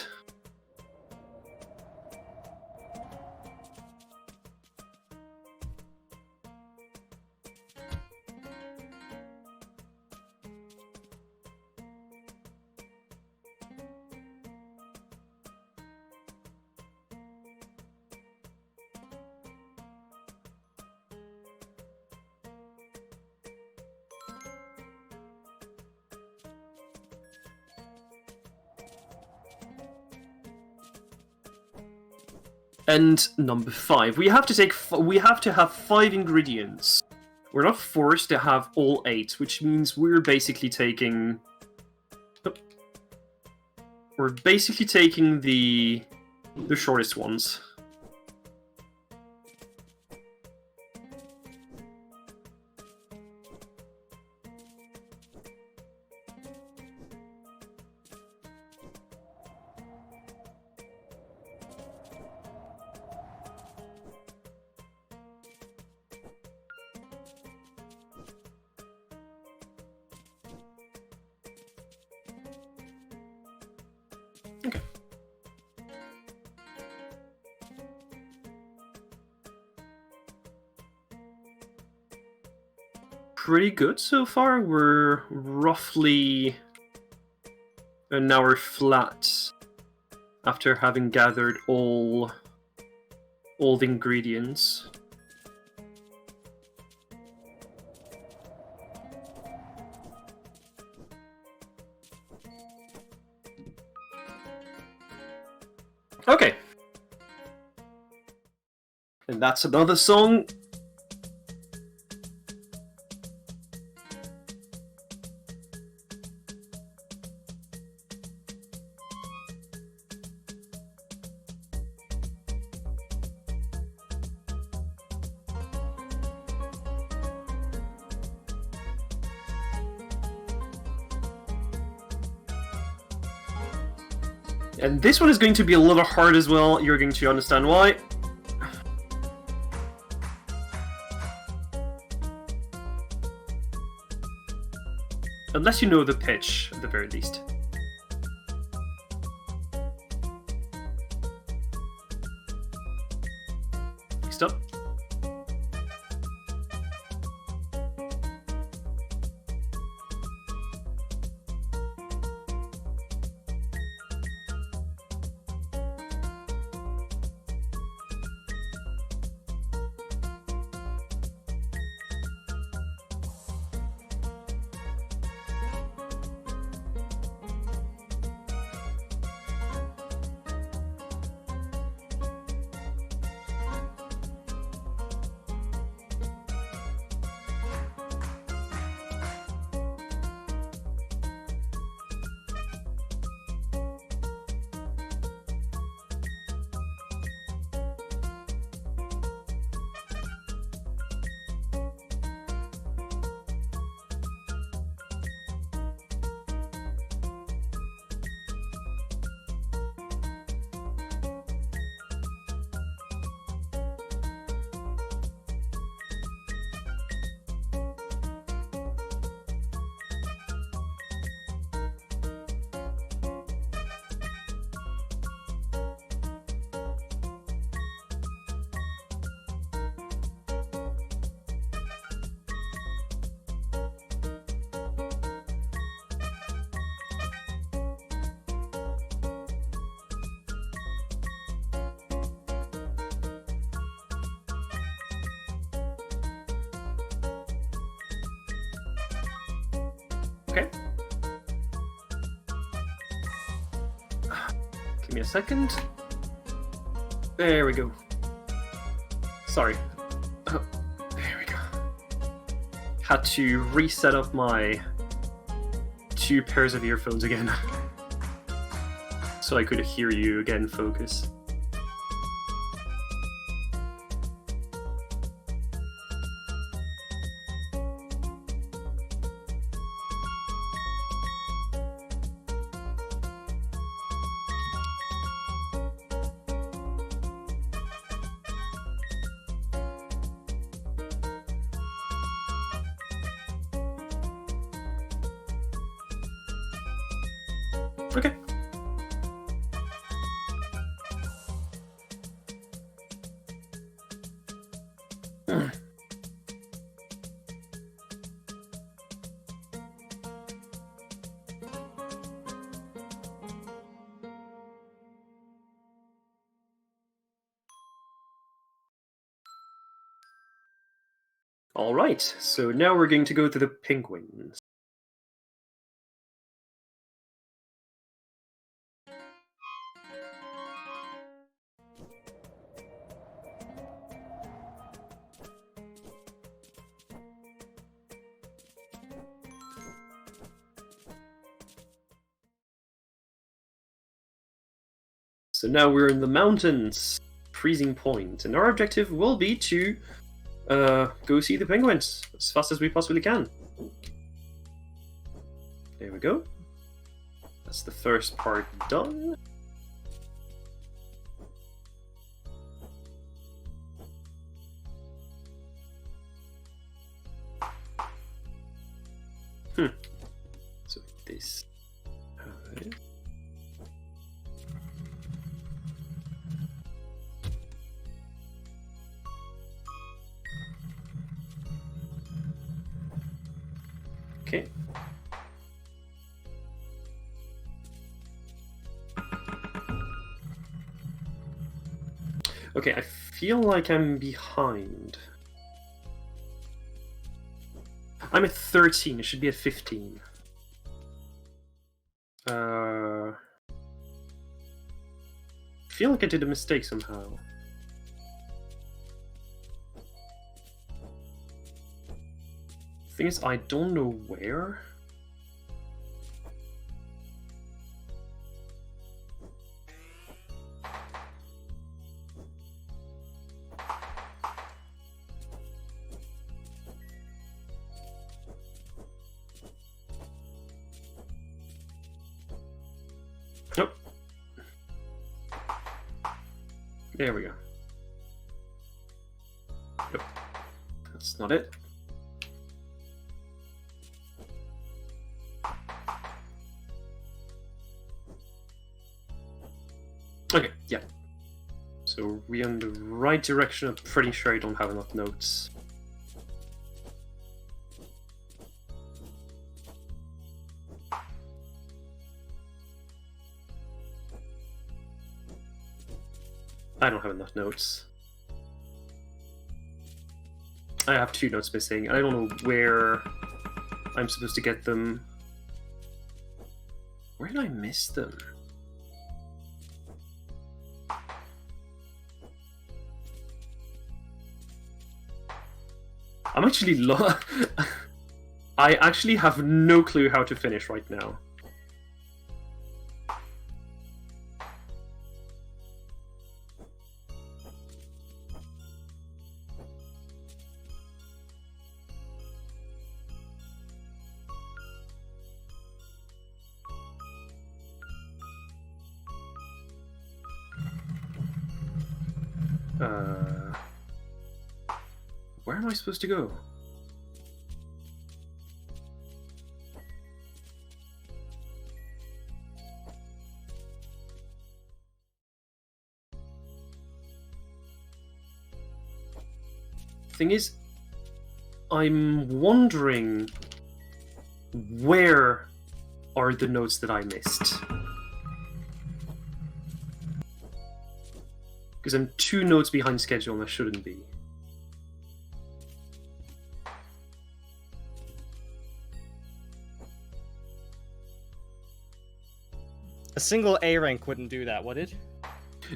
And number 5, we have to have 5 ingredients. We're not forced to have all 8, which means we're basically taking the shortest ones. Okay. Pretty good so far. We're roughly an hour flat after having gathered all the ingredients. Okay. And that's another song. And this one is going to be a little hard as well. You're going to understand why. Unless you know the pitch, at the very least. Next up. Okay. Give me a second. There we go. Sorry. There we go. Had to reset up my 2 pairs of earphones again. So I could hear you again, focus. Okay. All right, so now we're going to go to the penguins. So now we're in the mountains, freezing point, and our objective will be to go see the penguins as fast as we possibly can. There we go. That's the first part done. So this. Alright. Okay. Okay, I feel like I'm behind. I'm at 13, it should be at 15. I feel like I did a mistake somehow. Thing is, I don't know where. Nope. There we go. Nope. That's not it. Okay, yeah. So we're in the right direction. I'm pretty sure I don't have enough notes. I don't have enough notes. I have 2 notes missing. I don't know where I'm supposed to get them. Where did I miss them? I'm actually I actually have no clue how to finish right now. Where am I supposed to go? Thing is, I'm wondering where are the notes that I missed? Because I'm 2 notes behind schedule and I shouldn't be. A single A rank wouldn't do that, would it?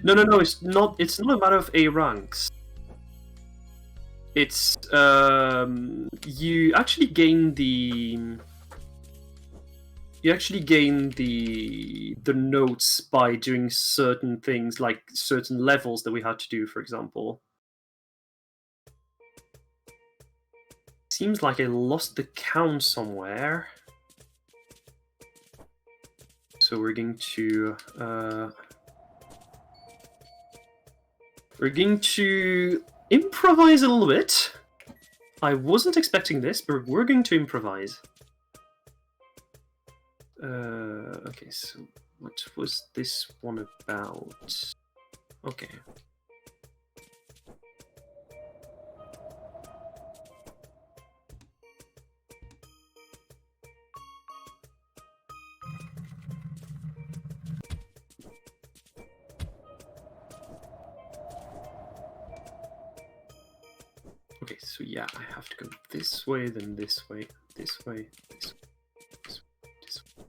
No, it's not a matter of A ranks. It's you actually gain the notes by doing certain things, like certain levels that we had to do, for example. Seems like I lost the count somewhere. So we're going to improvise a little bit. I wasn't expecting this, but we're going to improvise. Okay, so What was this one about? Okay. Okay, so yeah, I have to go this way, then this way, this way, this way, this way, this way.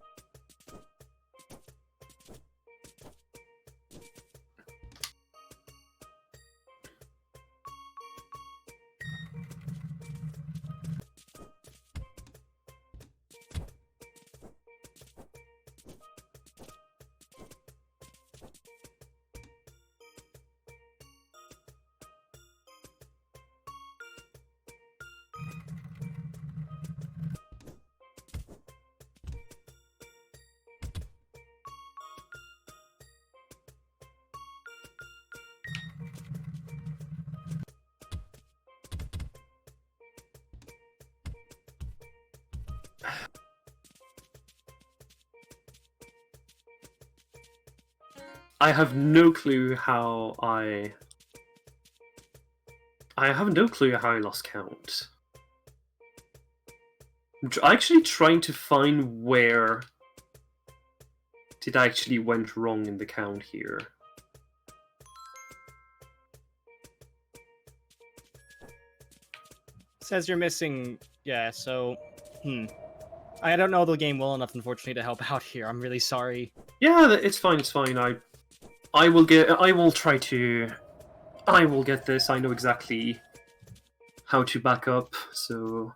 I have no clue how I have no clue how I lost count. I'm actually trying to find where it actually went wrong in the count here. Says you're missing. Yeah. So, I don't know the game well enough, unfortunately, to help out here. I'm really sorry. Yeah, it's fine. It's fine. I will get this. I know exactly how to back up, so...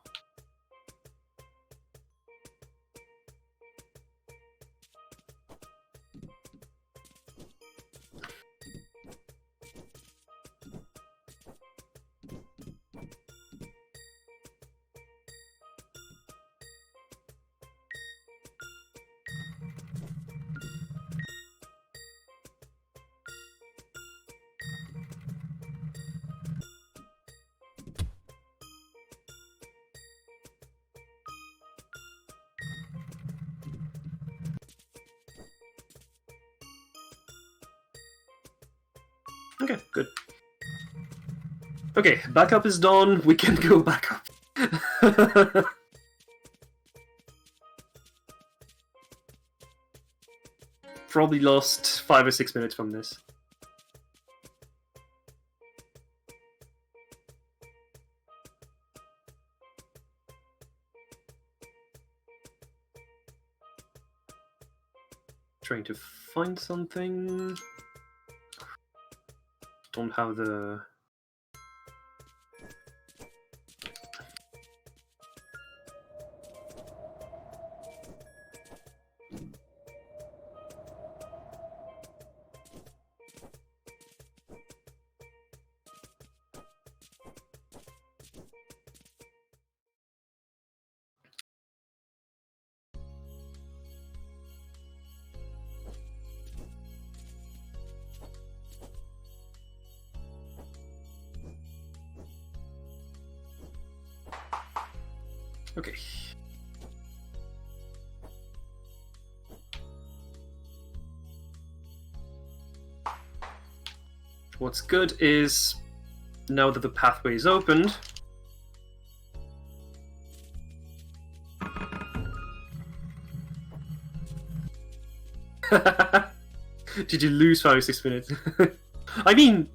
Okay, good. Okay, backup is done. We can go back up. Probably lost 5 or 6 minutes from this. Trying to find something. Don't have the... Okay. What's good is, now that the pathway is opened, did you lose 5 or 6 minutes? I mean,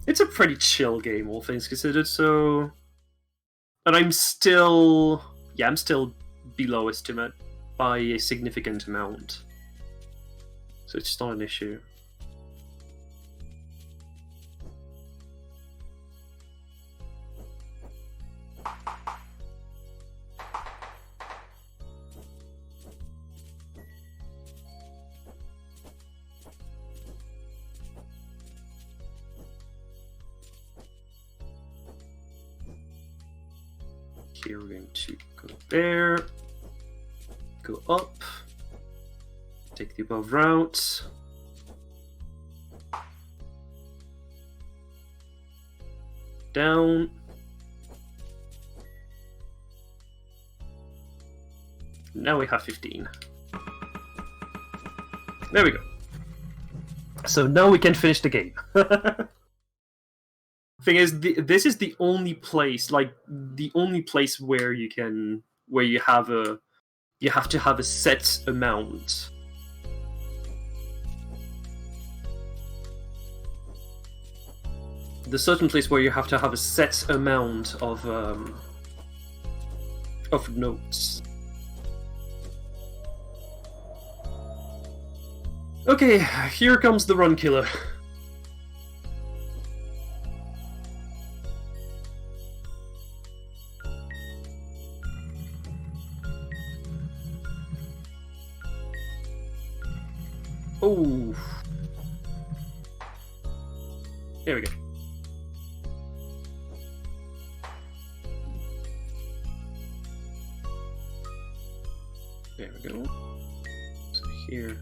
it's a pretty chill game, all things considered, so... And I'm still below estimate by a significant amount. So it's not an issue. Here we're going to go there, go up, take the above route, down, now we have 15. There we go. So now we can finish the game. Thing is, this is the only place, like the only place where you have to have a set amount. The certain place where you have to have a set amount of notes. Okay, here comes the run killer. Oh. There we go. There we go. So here.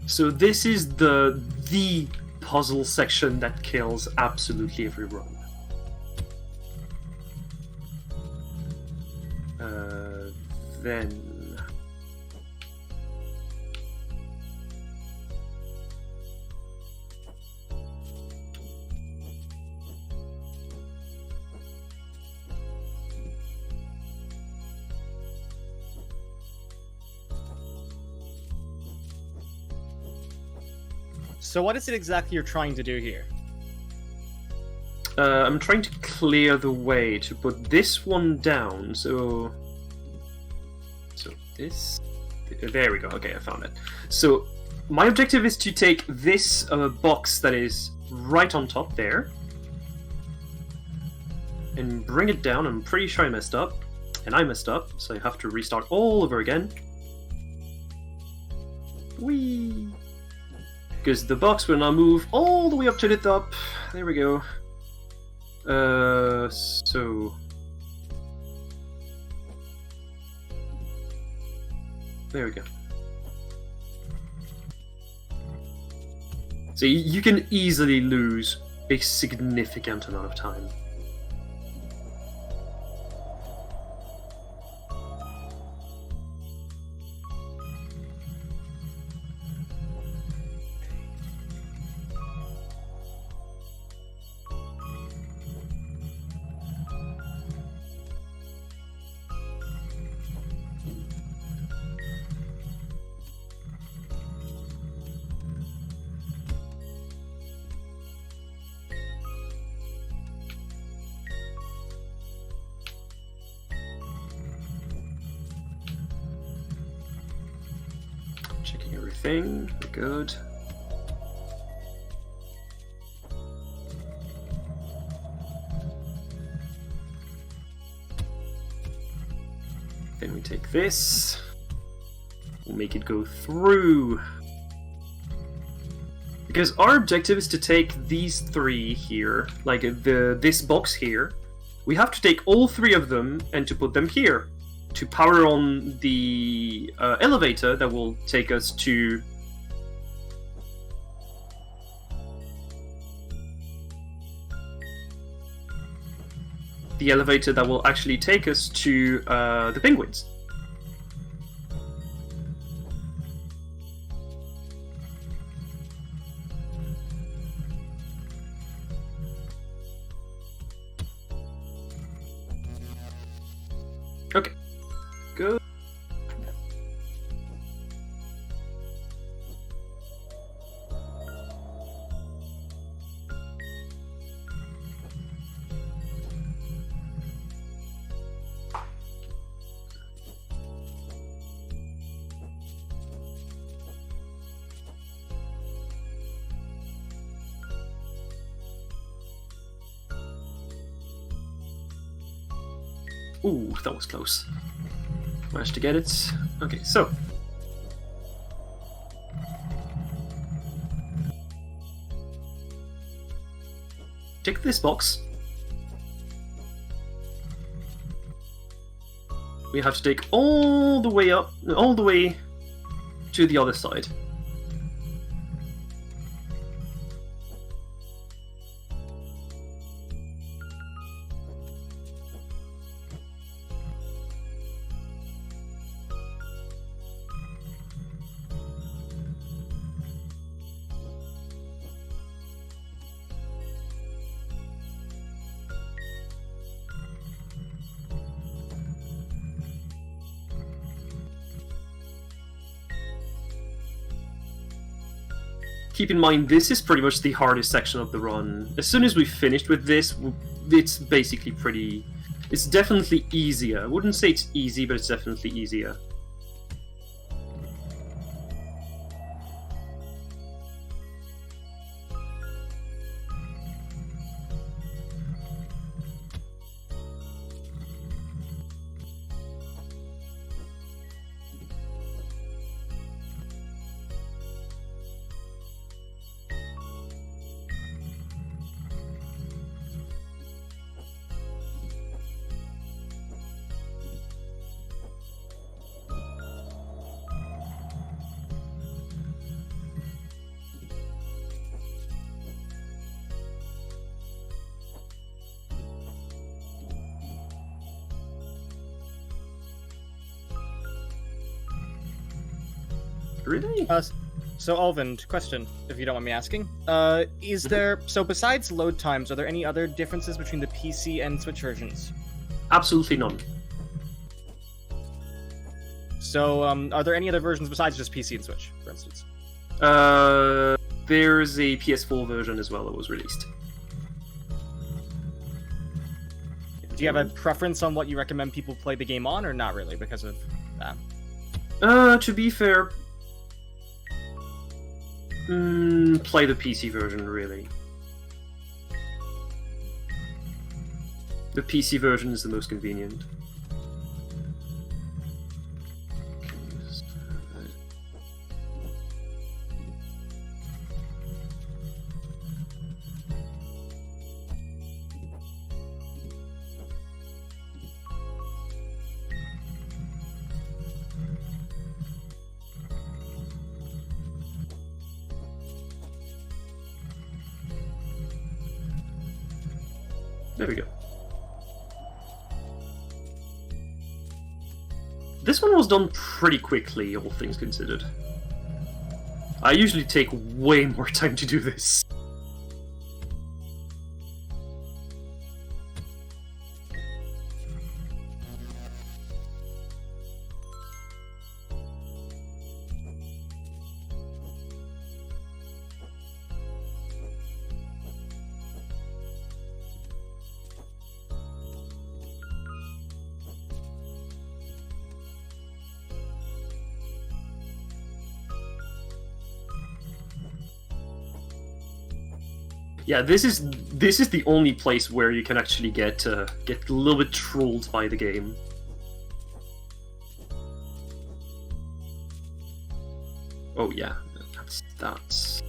So this is the puzzle section that kills absolutely every run. Then So what is it exactly you're trying to do here? I'm trying to clear the way to put this one down. So this. There we go. Okay, I found it. So my objective is to take this box that is right on top there and bring it down. I'm pretty sure I messed up, and I messed up, so I have to restart all over again. Whee! Because the box will now move all the way up to the top. There we go. So there we go. So you can easily lose a significant amount of time. Checking everything. Good. Then we take this. We'll make it go through. Because our objective is to take these three here, like this box here. We have to take all three of them and to put them here to power on the elevator that will take us to the elevator that will actually take us to the penguins. Okay. Good. Ooh, that was close. Managed to get it. Okay, so. Take this box. We have to take all the way up, all the way to the other side. Keep in mind, this is pretty much the hardest section of the run. As soon as we've finished with this, it's basically pretty... It's definitely easier. I wouldn't say it's easy, but it's definitely easier. Really? So Ulvind, question, if you don't mind me asking. Is there, so besides load times, are there any other differences between the PC and Switch versions? Absolutely none. So, are there any other versions besides just PC and Switch, for instance? There's a PS4 version as well that was released. Do you have a preference on what you recommend people play the game on, or not really, because of that? To be fair, play the PC version, really. The PC version is the most convenient. There we go. This one was done pretty quickly, all things considered. I usually take way more time to do this. Yeah, this is the only place where you can actually get a little bit trolled by the game. Oh yeah, that's.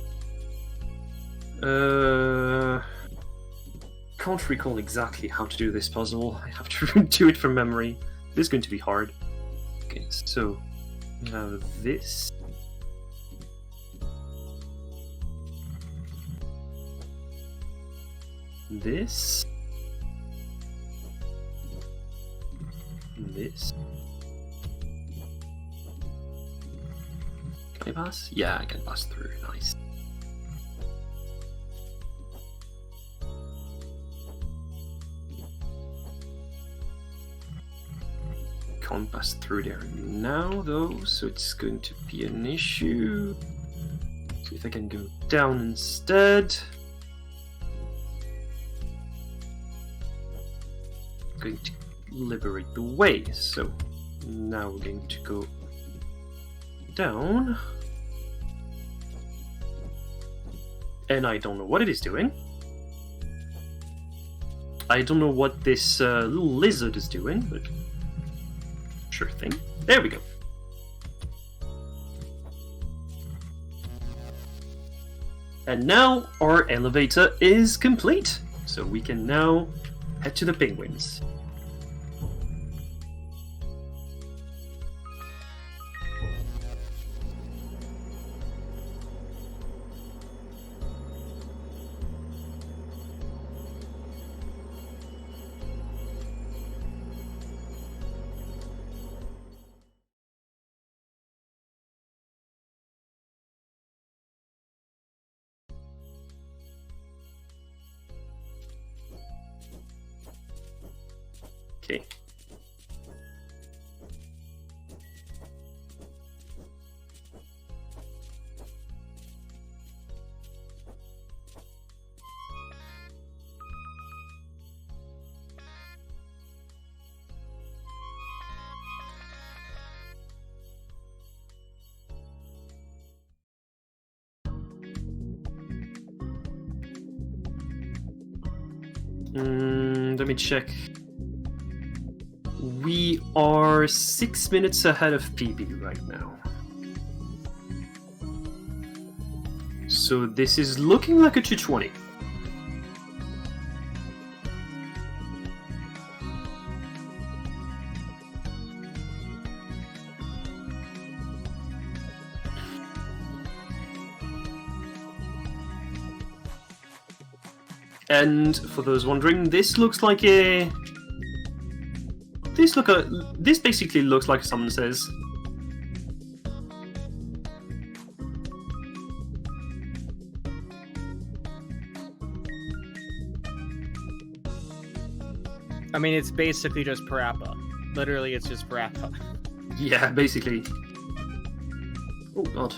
Can't recall exactly how to do this puzzle. I have to do it from memory. This is going to be hard. Okay, so we have this. This. This. Can I pass? Yeah, I can pass through. Nice. Can't pass through there now, though, so it's going to be an issue. See if I can go down instead. Going to liberate the way, so now we're going to go down, and I don't know what it is doing. I don't know what this little lizard is doing, but sure thing. There we go. And now our elevator is complete, so we can now head to the penguins. Okay. Let me check. We are 6 minutes ahead of PB right now. So this is looking like a 220. And for those wondering, this looks like a... This basically looks like someone says, I mean, it's basically just Parappa. Literally, it's just Parappa. yeah, basically. Oh god.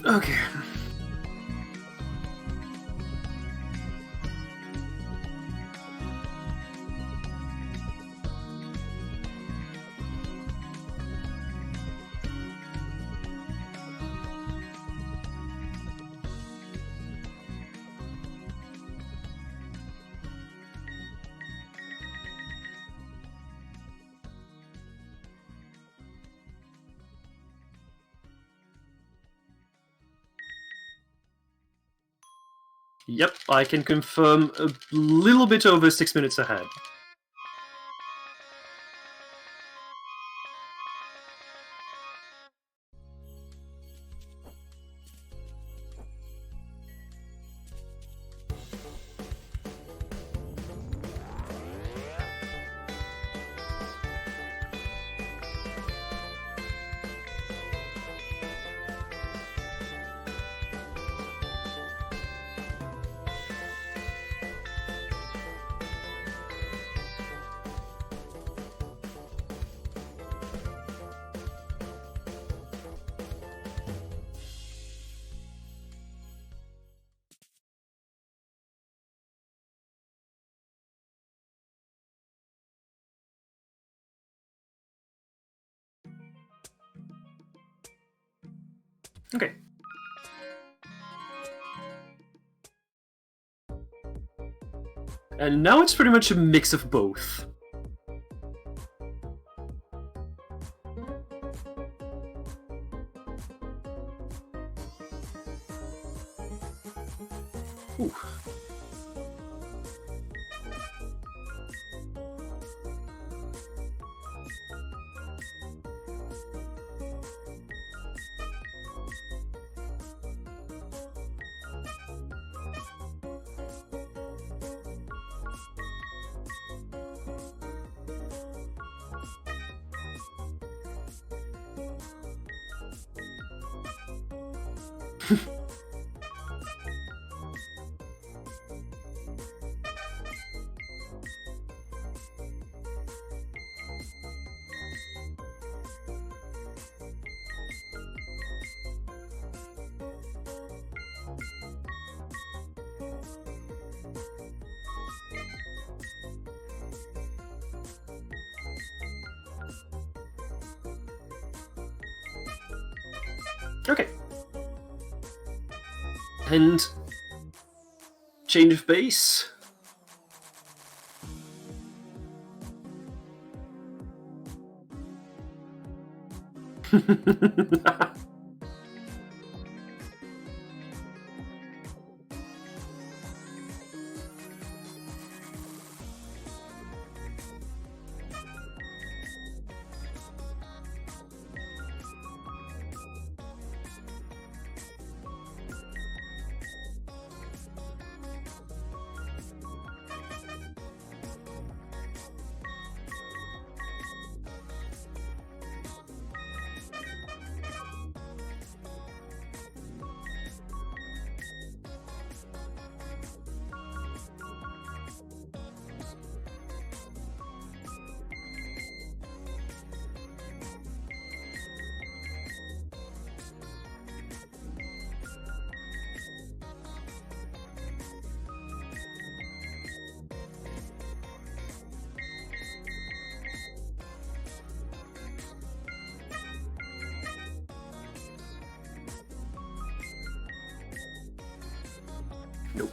Okay. Yep, I can confirm a little bit over 6 minutes ahead. Okay. And now it's pretty much a mix of both. Ooh. Okay. And change of base. Nope.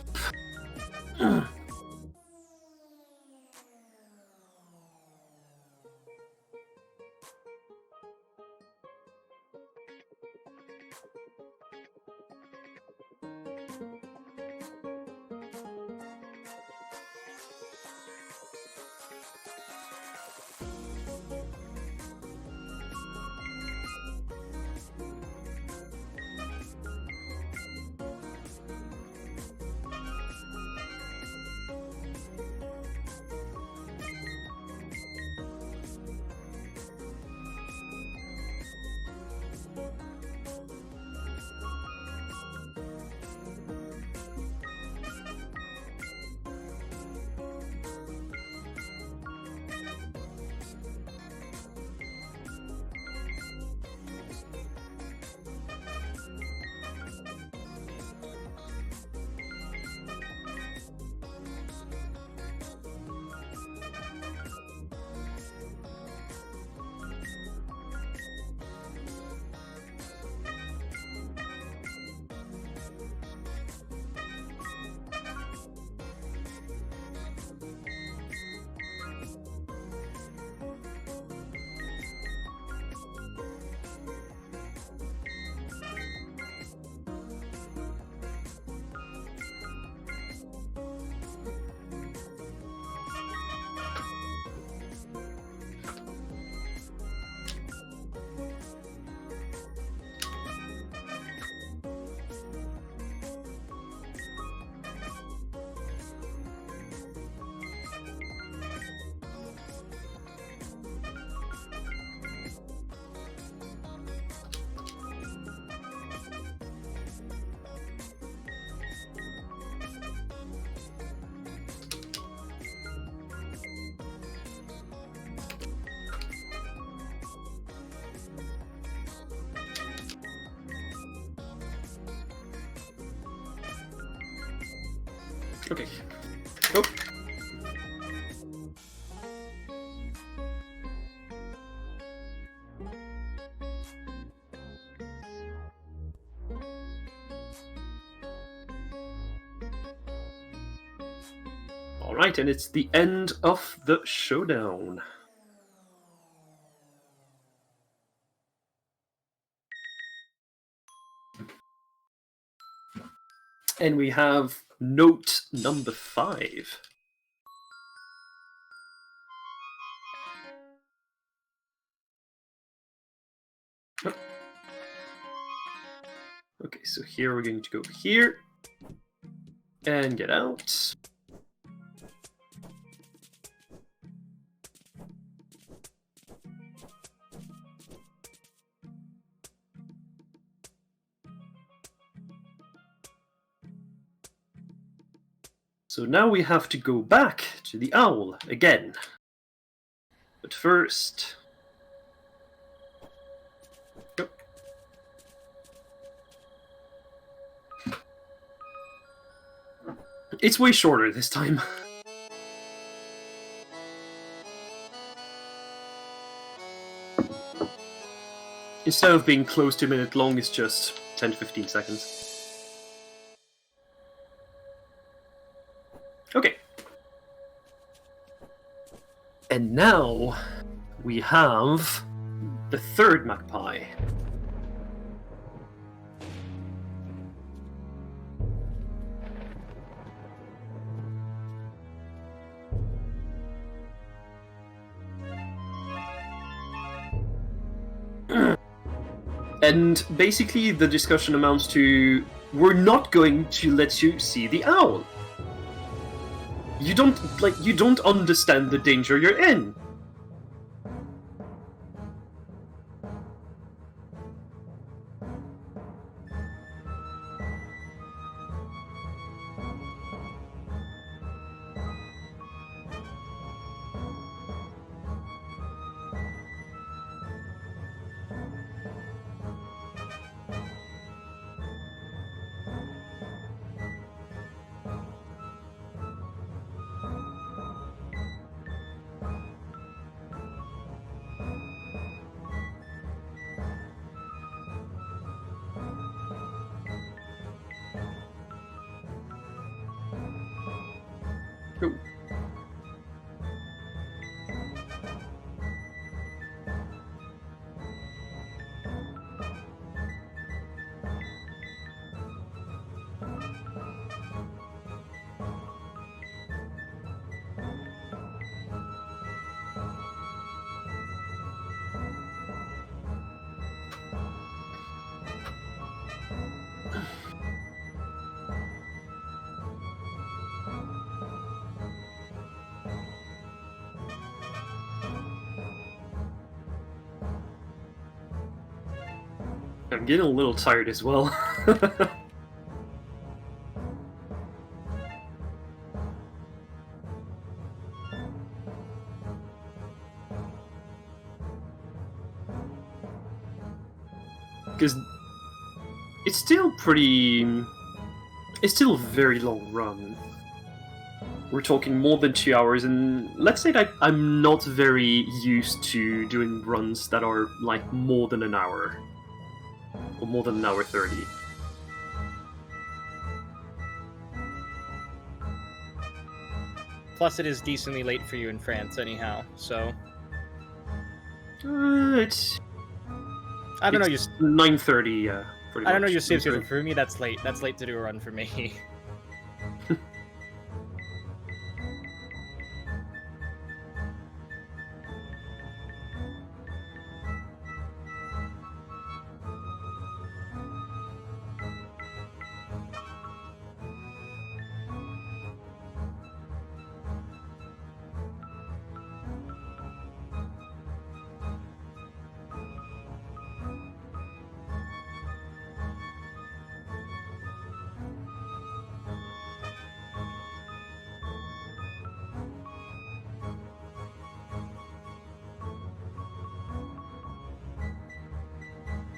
Okay. Go. Alright, and it's the end of the showdown. And we have note number 5. Okay, so here we're going to go here and get out. So now we have to go back to the owl again. But first... Go. It's way shorter this time. Instead of being close to a minute long, it's just 10 to 15 seconds. Okay. And now we have the third magpie. And basically the discussion amounts to, we're not going to let you see the owl. You don't understand the danger you're in. Oh. I'm getting a little tired as well. Because it's still it's still a very long run. We're talking more than 2 hours, and let's say that I'm not very used to doing runs that are like more than an hour. Or more than an hour 30. Plus, it is decently late for you in France, anyhow. So It's I don't know. 9:30. Pretty I don't know much. your save schedule. For me, that's late. That's late to do a run for me.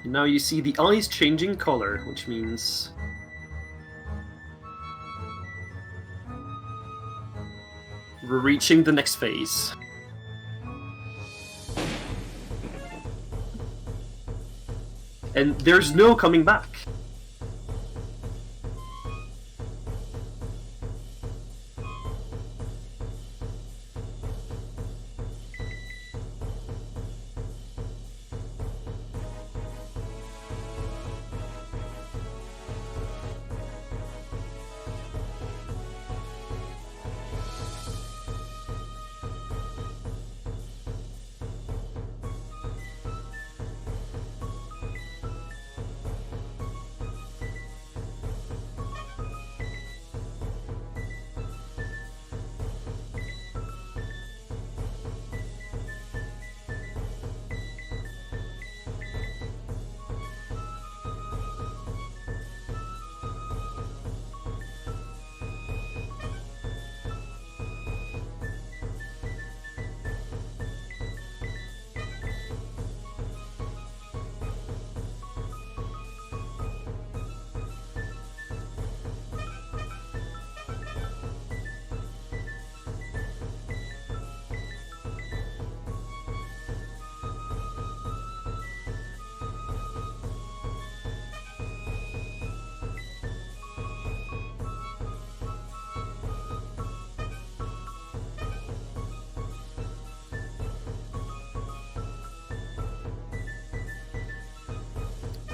Now you see the eyes changing color, which means we're reaching the next phase. And there's no coming back.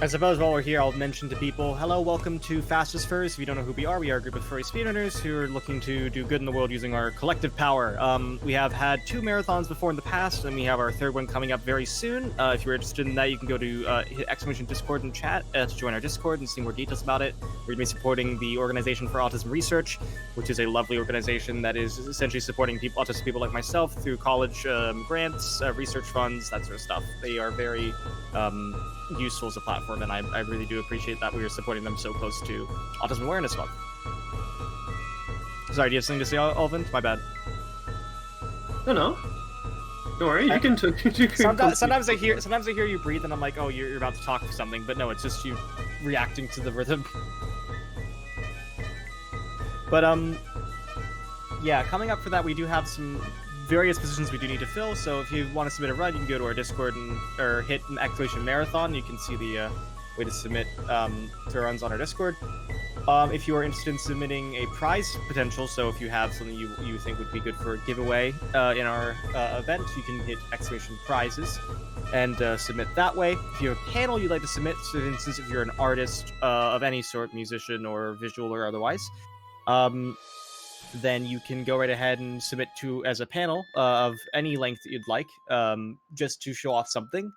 I suppose while we're here, I'll mention to people, hello, welcome to Fastest Furs. If you don't know who we are a group of furry speedrunners who are looking to do good in the world using our collective power. We have had 2 marathons before in the past, and we have our 3rd one coming up very soon. If you're interested in that, you can go to hit exclamation Discord and chat to join our Discord and see more details about it. We're going to be supporting the Organization for Autism Research, which is a lovely organization that is essentially supporting autistic people like myself through college grants, research funds, that sort of stuff. They are very useful as a platform, and I really do appreciate that we are supporting them so close to Autism Awareness Month. Sorry, do you have something to say, Ulvind? My bad. No. Don't worry, you can talk. Sometimes I hear you breathe, and I'm like, oh, you're about to talk something, but no, it's just you reacting to the rhythm. But yeah, coming up for that, we do have some various positions we do need to fill, so if you want to submit a run, you can go to our Discord or hit an exclamation marathon. You can see the way to submit to runs on our Discord. If you are interested in submitting a prize potential, so if you have something you think would be good for a giveaway in our event, you can hit exclamation prizes and submit that way. If you have a panel you'd like to submit, so for instance, if you're an artist of any sort, musician or visual or otherwise, then you can go right ahead and submit to as a panel of any length that you'd like, just to show off something,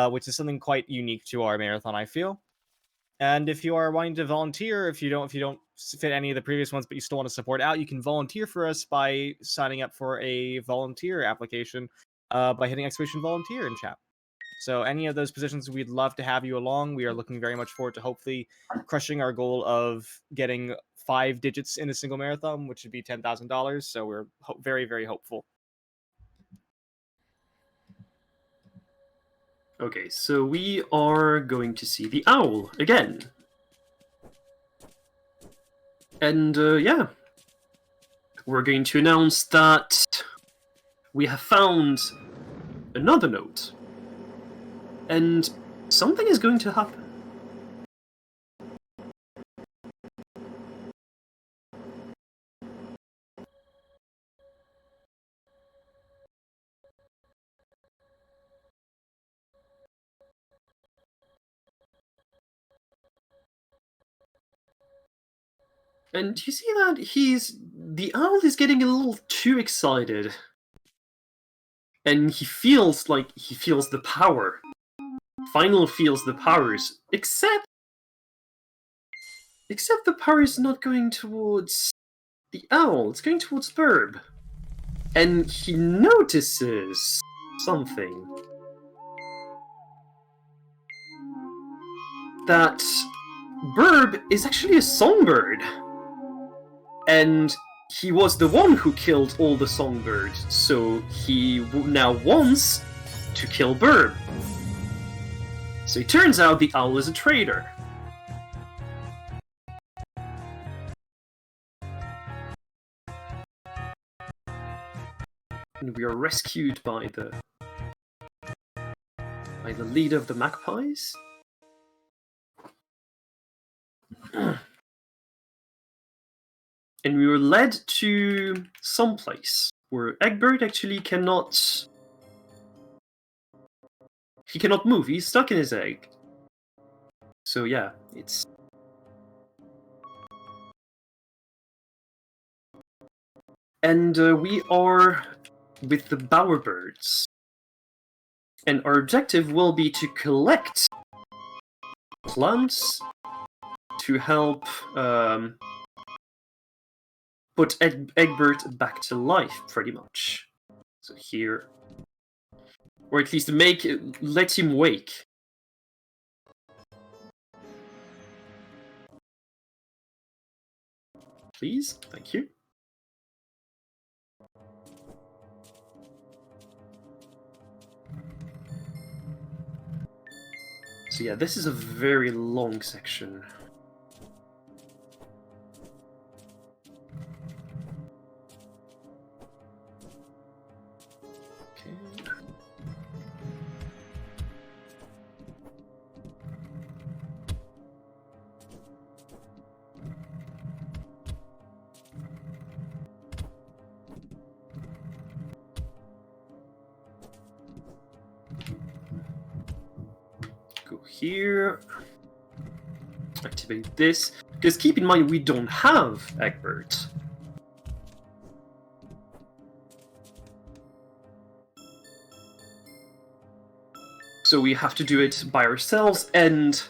which is something quite unique to our marathon, I feel. And if you are wanting to volunteer, if you don't fit any of the previous ones, but you still want to support out, you can volunteer for us by signing up for a volunteer application by hitting exclamation volunteer in chat. So any of those positions, we'd love to have you along. We are looking very much forward to hopefully crushing our goal of getting 5 digits in a single marathon, which would be $10,000. So we're very, very hopeful. Okay, so we are going to see the owl again. And yeah, we're going to announce that we have found another note. And something is going to happen. And you see that the owl is getting a little too excited. And he feels the power. Finally feels the powers. Except the power is not going towards the owl, it's going towards Burb. And he notices something. That Burb is actually a songbird. And he was the one who killed all the songbirds, so he now wants to kill Burb. So it turns out the owl is a traitor. And we are rescued by the leader of the magpies. And we were led to some place where Egbert actually cannot... He cannot move, he's stuck in his egg. So yeah, it's... And we are with the bowerbirds. And our objective will be to collect plants to help put Egbert back to life, pretty much. So here, or at least let him wake. Please, thank you. So yeah, this is a very long section. here. Activate this. Because keep in mind, we don't have Egbert. So we have to do it by ourselves and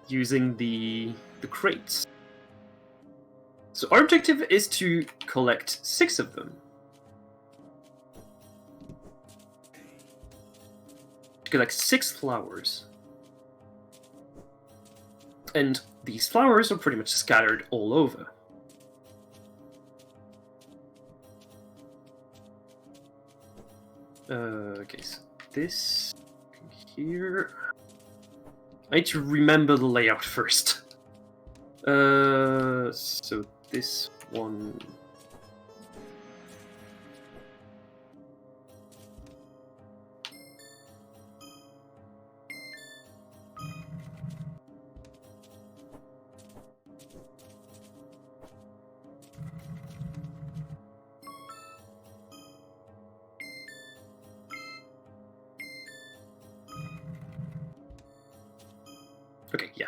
using the crates. So our objective is to collect 6 of them. To collect 6 flowers. And these flowers are pretty much scattered all over. Okay, so this here. I need to remember the layout first. So this one. Okay, yeah.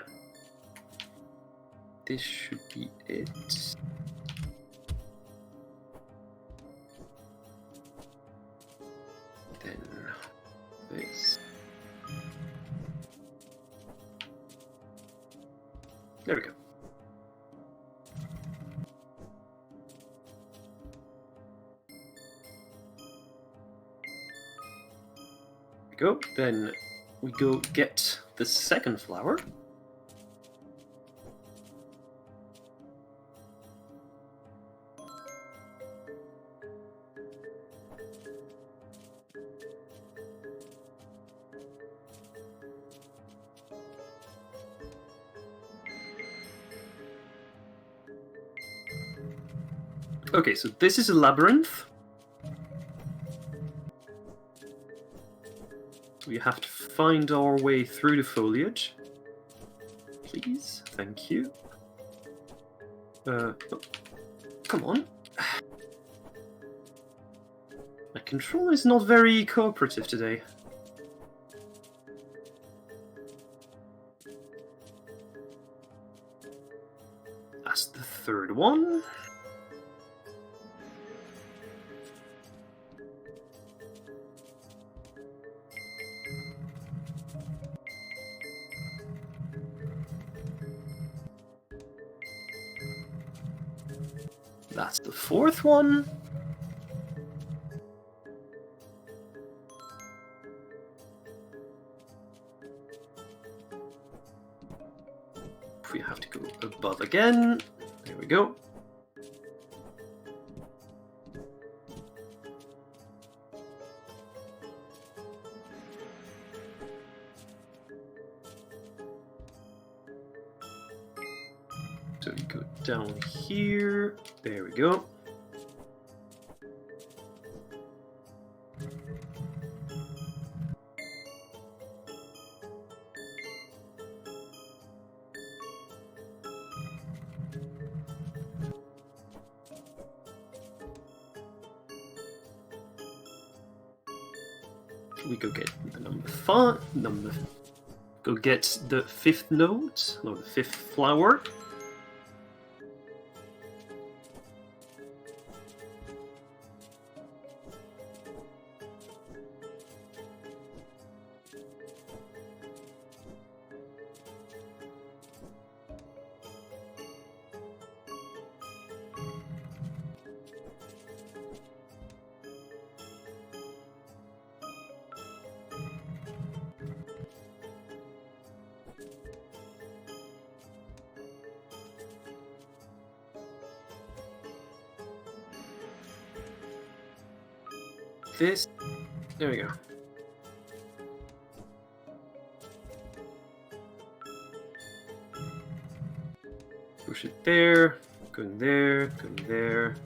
This should be it. Then this. There we go. There we go. Then we go get the second flower. Okay, so this is a labyrinth. We have to find our way through the foliage. Please, thank you. Oh, come on. My controller is not very cooperative today. That's the third one. That's the fourth one. We have to go above again. There we go. So we go down here. There we go. We go get the go get the 5th note, or the 5th flower. This. There we go. Push it there. Going there. Going there.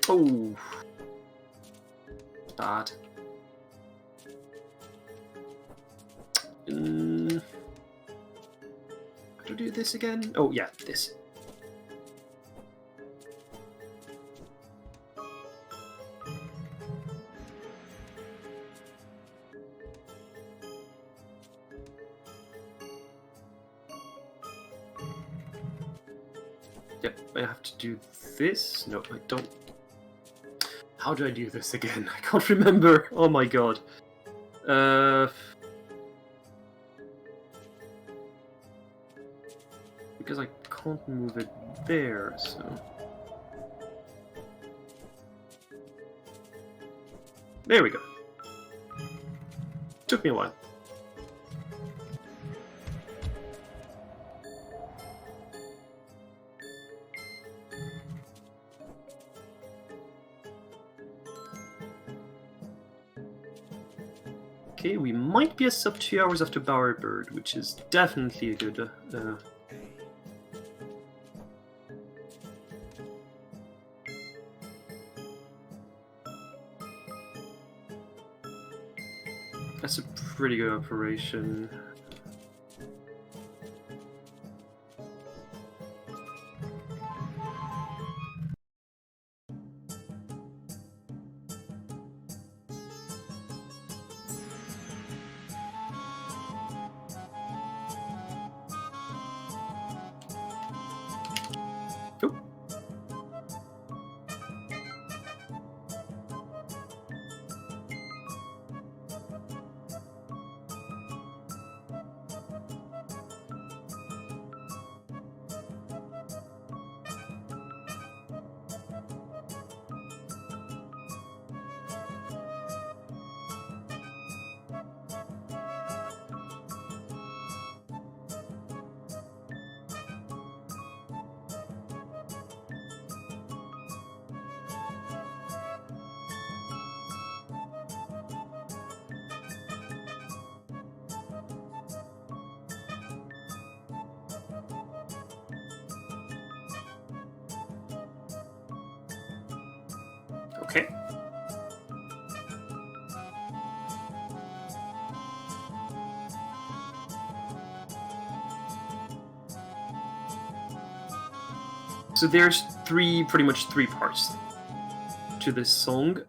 Oh. Bad. How to do this again? Oh, yeah, this. Yep, I have to do this. No, I don't. How do I do this again? I can't remember. Oh my god. Because I can't move it there, so... There we go. Took me a while. Okay, we might be a sub 2 hours after Bowerbird, which is definitely a good... That's a pretty good operation. Oh. Okay. So there's pretty much three parts to this song.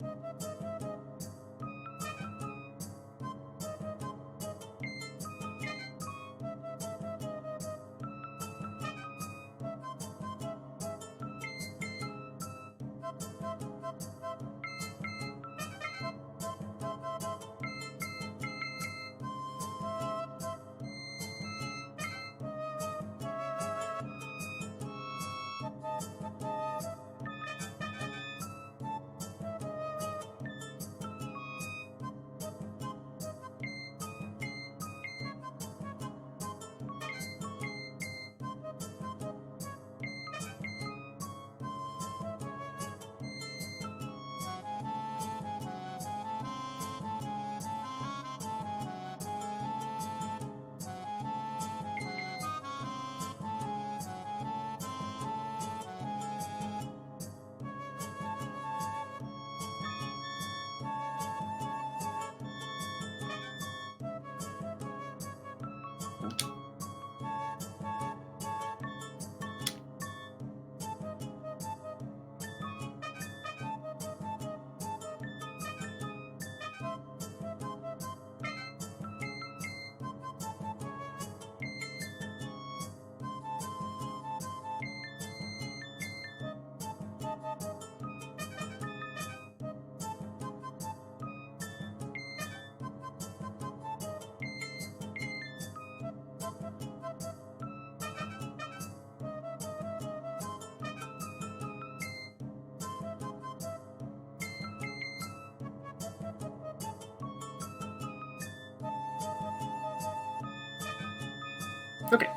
Okay.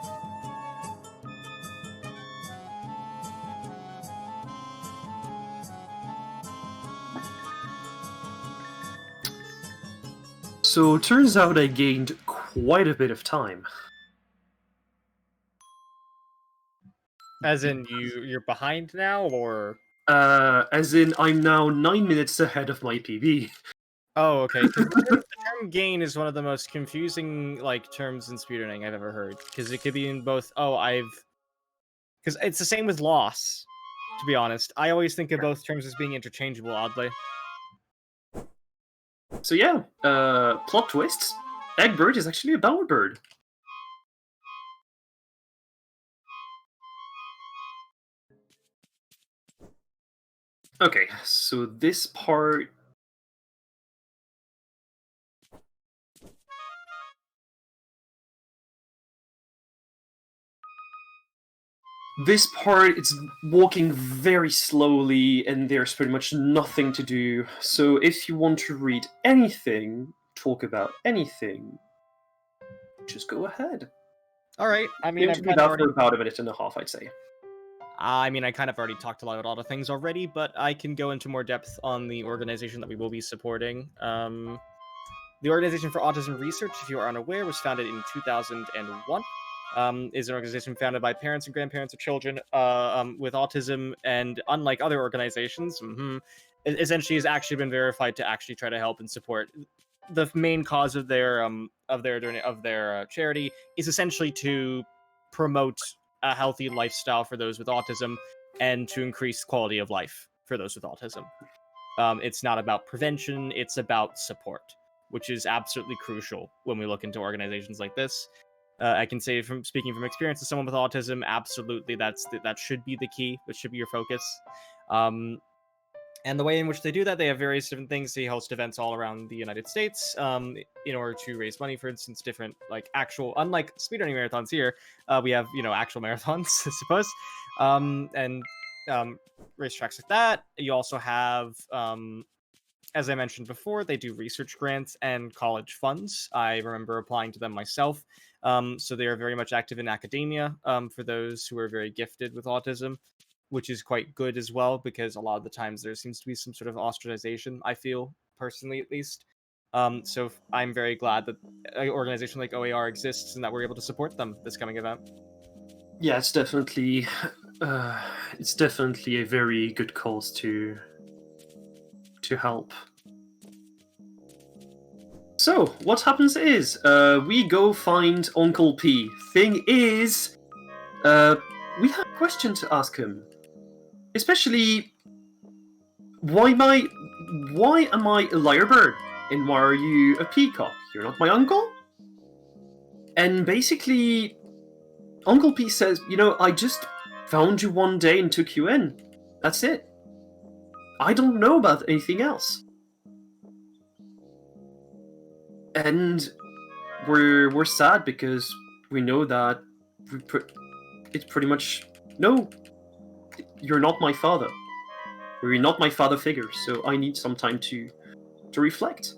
So turns out I gained quite a bit of time. As in, you're behind now, or? As in, I'm now 9 minutes ahead of my PB. Oh, okay. Because the term "gain" is one of the most confusing terms in speedrunning I've ever heard. Because it could be in both. Because it's the same with loss. To be honest, I always think of both terms as being interchangeable. Oddly. So yeah, plot twists. Eggbird is actually a bowerbird. Okay, so this part. This part, it's walking very slowly, and there's pretty much nothing to do. So if you want to read anything, talk about anything, just go ahead. All right. I mean, Going I've to do kind of that already. for about a minute and a half, I'd say. I mean, I kind of already talked a lot of things already, but I can go into more depth on the organization that we will be supporting. The Organization for Autism Research, if you are unaware, was founded in 2001. Is an organization founded by parents and grandparents of children with autism, and unlike other organizations, essentially has actually been verified to actually try to help and support. The main cause of their charity is essentially to promote a healthy lifestyle for those with autism and to increase quality of life for those with autism. It's not about prevention; it's about support, which is absolutely crucial when we look into organizations like this. I can say from speaking from experience as someone with autism, absolutely that should be the key. That should be your focus. And the way in which they do that, they have various different things. They host events all around the United States in order to raise money. For instance, different like actual, unlike speedrunning marathons here, we have actual marathons, I suppose, and racetracks like that. You also have as I mentioned before, they do research grants and college funds. I remember applying to them myself. So they are very much active in academia for those who are very gifted with autism, which is quite good as well, because a lot of the times there seems to be some sort of ostracization, I feel, personally at least. So I'm very glad that an organization like OAR exists and that we're able to support them this coming event. Yeah, it's definitely a very good cause to help. So what happens is we go find Uncle P. Thing is, we have a question to ask him, especially why am I a lyrebird and why are you a peacock? You're not my uncle. And basically, Uncle P says, I just found you one day and took you in. That's it. I don't know about anything else. And we're sad because we know that it's pretty much no. You're not my father. You're not my father figure. So I need some time to reflect.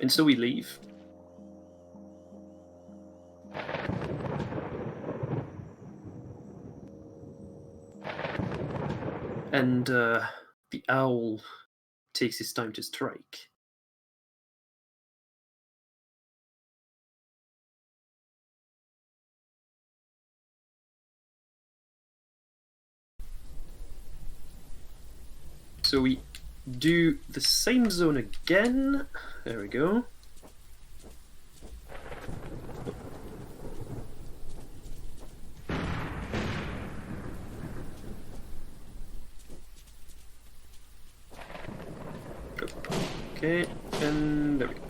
And so we leave. And the owl takes his time to strike. So we do the same zone again. There we go. Okay, and there we go.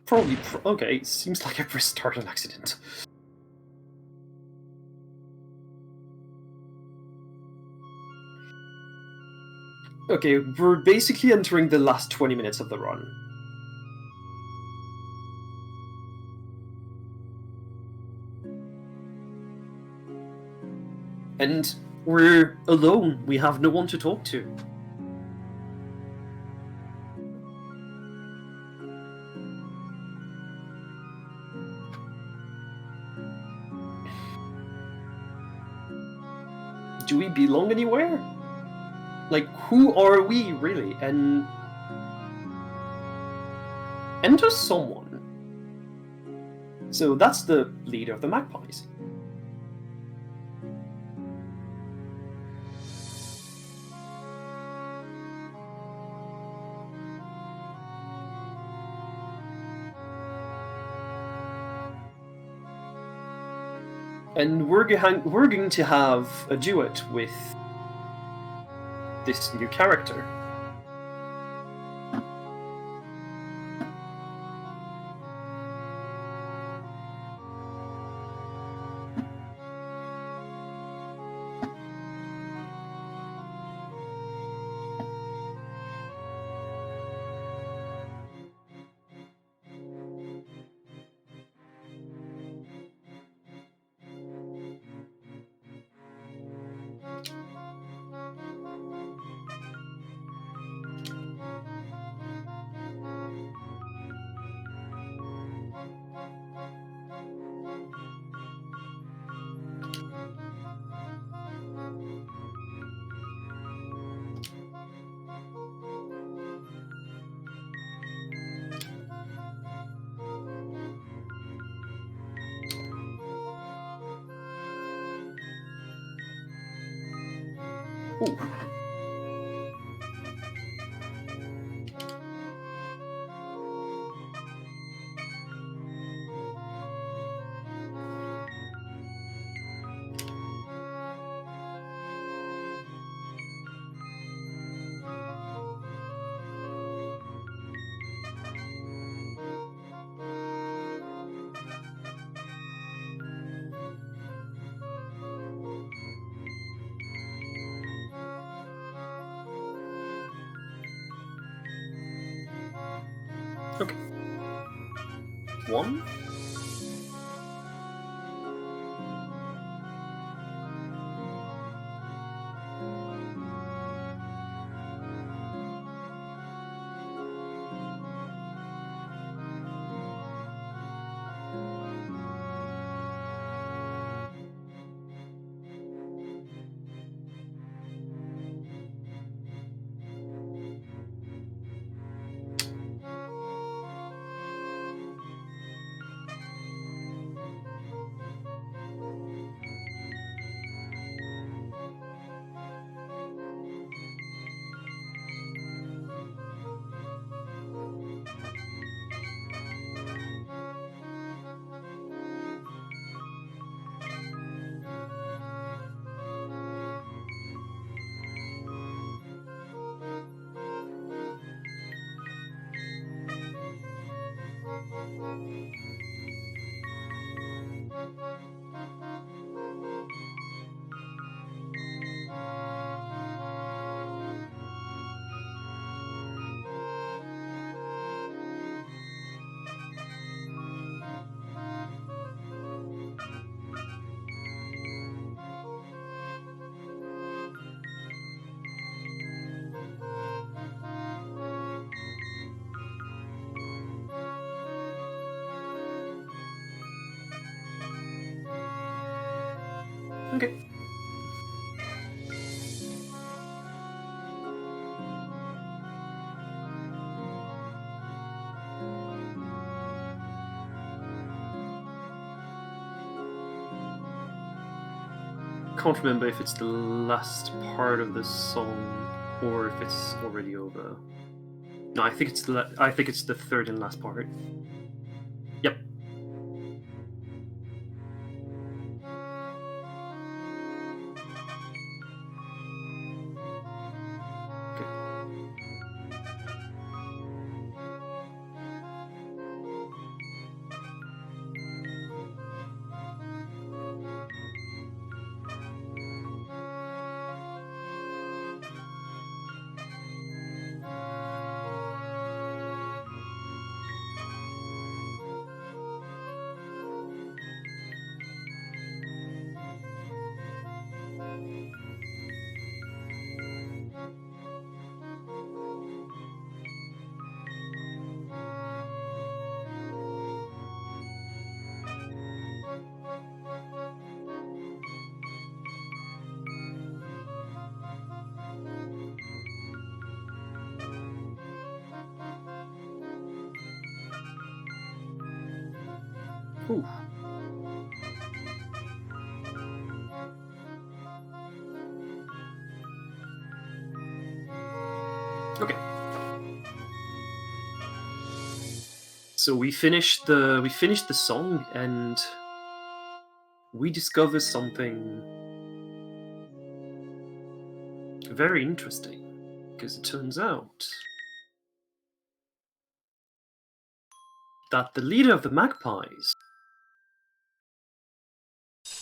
Probably, okay, seems like I pressed start on accident. Okay, we're basically entering the last 20 minutes of the run. And we're alone, we have no one to talk to. Do we belong anywhere? Like, who are we, really? And enter someone. So that's the leader of the Magpies. And we're going to have a duet with this new character. Ooh. Okay. 1. Okay. Can't remember if it's the last part of the song or if it's already over. No, I think it's the third and last part. Yep. Ooh. Okay. So we finished the song and we discover something Very interesting, because it turns out that the leader of the Magpies,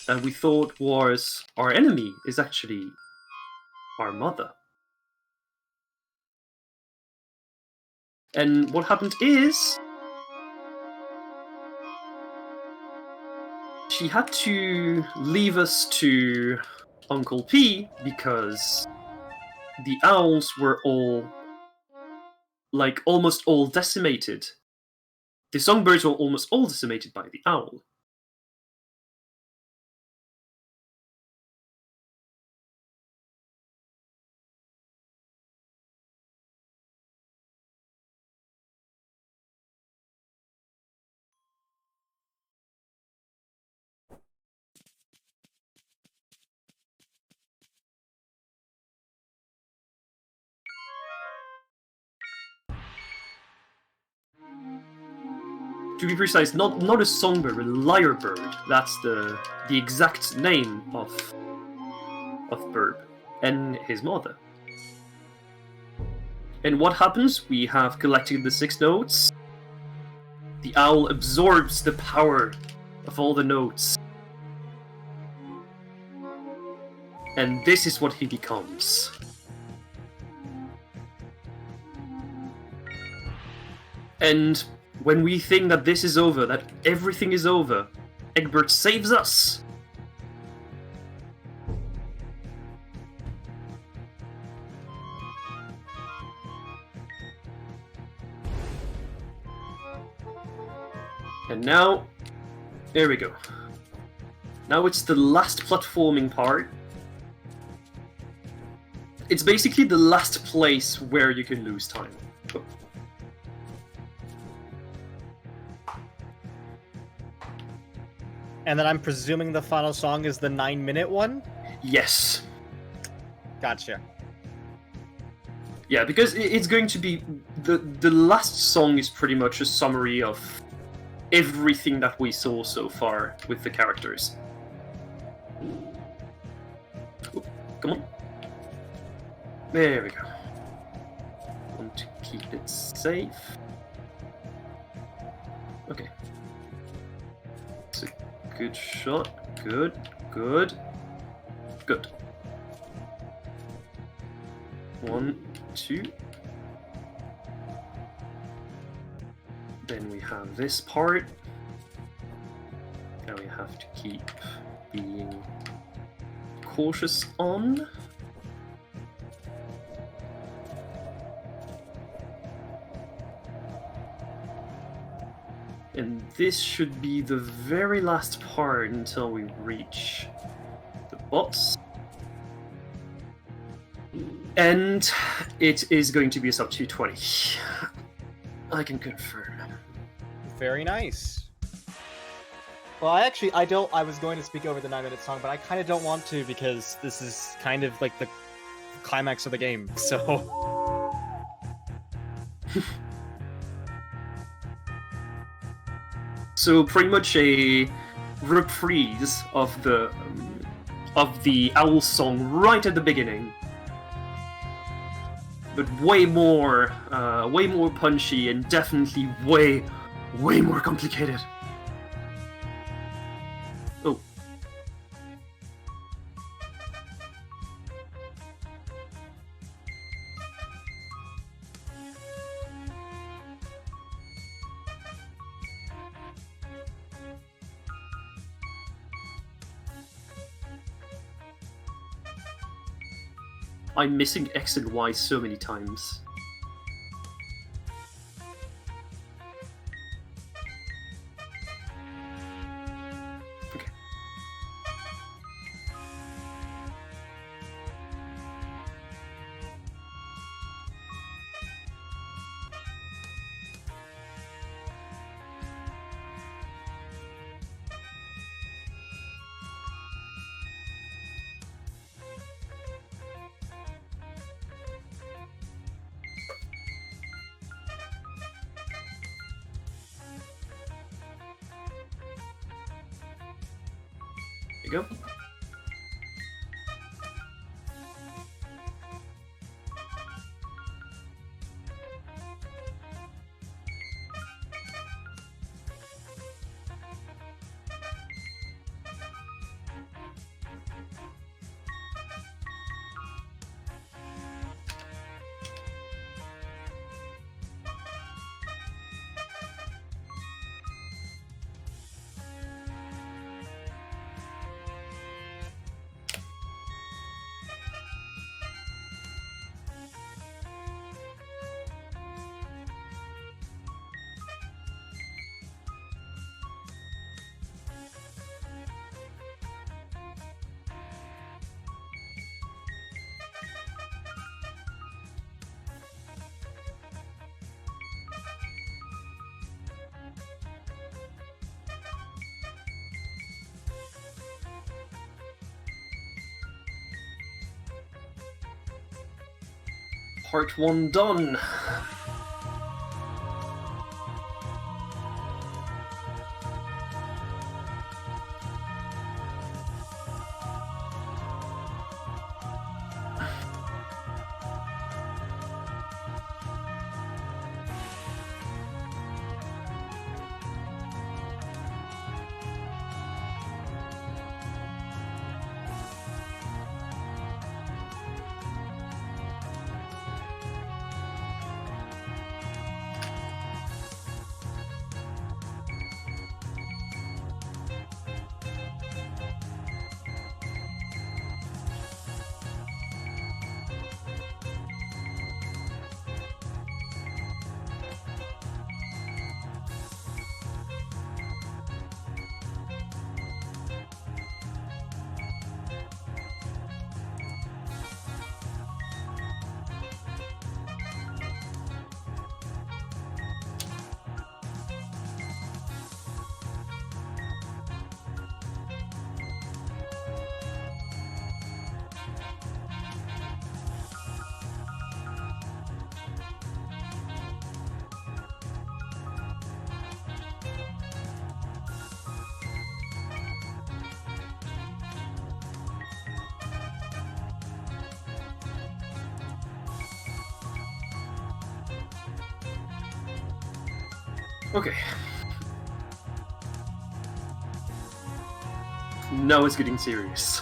that we thought was our enemy, is actually our mother. And what happened is, she had to leave us to Uncle P because the owls were all, like, almost all decimated. The songbirds were almost all decimated by the owl. To be precise, not a songbird, but a lyrebird. That's the exact name of Burb and his mother. And what happens? We have collected the 6 notes. The owl absorbs the power of all the notes. And this is what he becomes. And when we think that this is over, that everything is over, Egbert saves us. And now, there we go. Now it's the last platforming part. It's basically the last place where you can lose time. And then I'm presuming the final song is the 9-minute one? Yes. Gotcha. Yeah, because it's going to be... The last song is pretty much a summary of everything that we saw so far with the characters. Oh, come on. There we go. Want to keep it safe. Okay. It's a good shot. Good. Good. Good. 1, 2. Then we have this part. Now we have to keep being cautious on. And this should be the very last part until we reach the boss. And it is going to be a sub 220. I can confirm. Very nice. Well, I was going to speak over the 9-minute song, but I kind of don't want to because this is kind of like the climax of the game, so... So pretty much a reprise of the owl song right at the beginning, but way more punchy and definitely way more complicated. Oh. I'm missing X and Y so many times. Okay. There you go. Part 1 done. Okay. Now it's getting serious.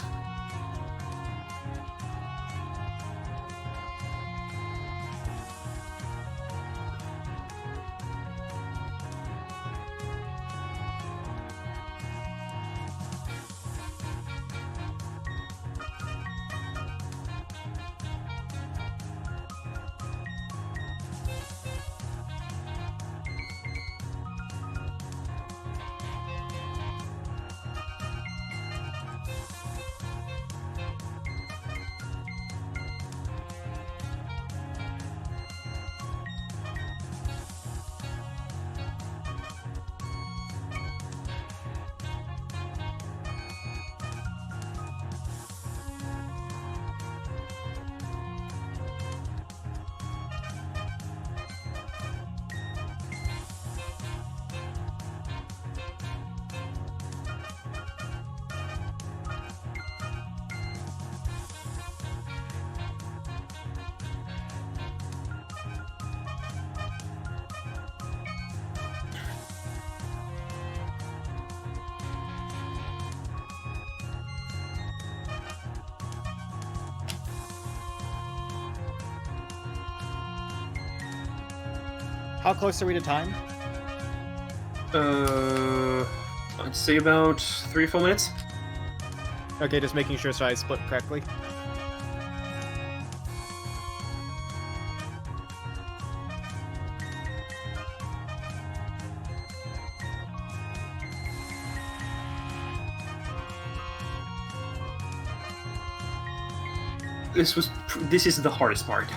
How close are we to time? I'd say about 3 or 4 minutes. Okay, just making sure so I split correctly. This is the hardest part.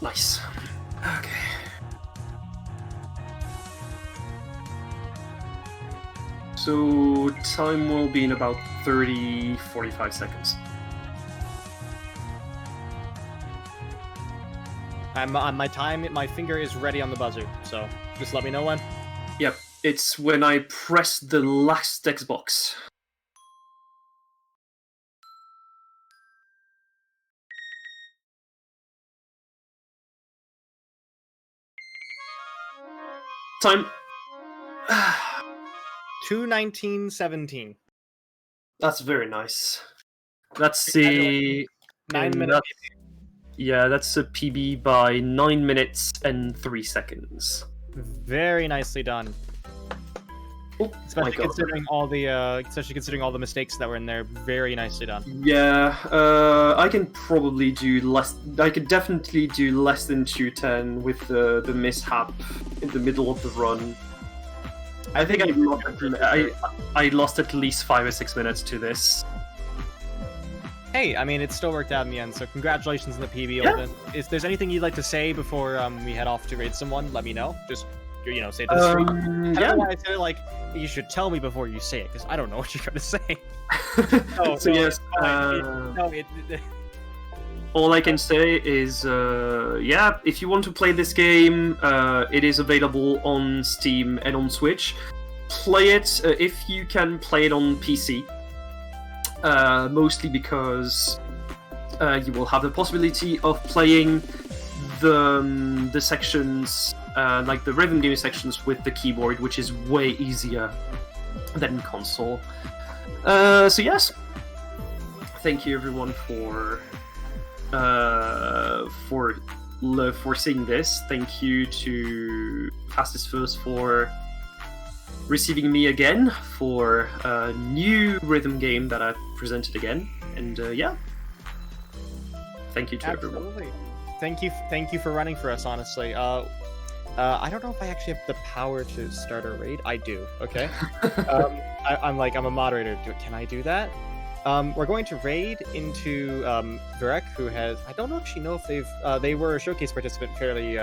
Nice. Okay. So time will be in about 30-45 seconds. I'm on my time. My finger is ready on the buzzer, so just let me know when. Yep, it's when I press the last Xbox. Time. 2:19:17. That's very nice. That's the 9-minute. Yeah, that's a PB by 9 minutes and 3 seconds. Very nicely done. Oh, Especially considering all the mistakes that were in there. Very nicely done. Yeah, I can probably do less. I could definitely do less than 2:10 with the mishap in the middle of the run. I think I lost at least 5 or 6 minutes to this. Hey, I mean, it still worked out in the end, so congratulations on the PB, Yeah. Ulvind. If there's anything you'd like to say before we head off to raid someone, let me know. Just, say to the stream. I don't know why I said it like, you should tell me before you say it, because I don't know what you're going to say. Yes. All I can say is, if you want to play this game, it is available on Steam and on Switch. Play it if you can play it on PC. Mostly because you will have the possibility of playing the sections, like the rhythm game sections, with the keyboard, which is way easier than console. So yes, thank you everyone for seeing this. Thank you to Fastest First for receiving me again for a new rhythm game that I've presented again, and thank you to everyone. Thank you for running for us. Honestly, I don't know if I actually have the power to start a raid. I do. Okay. I'm a moderator. Can I do that? We're going to raid into Virek, who has. I don't actually know if they were a showcase participant fairly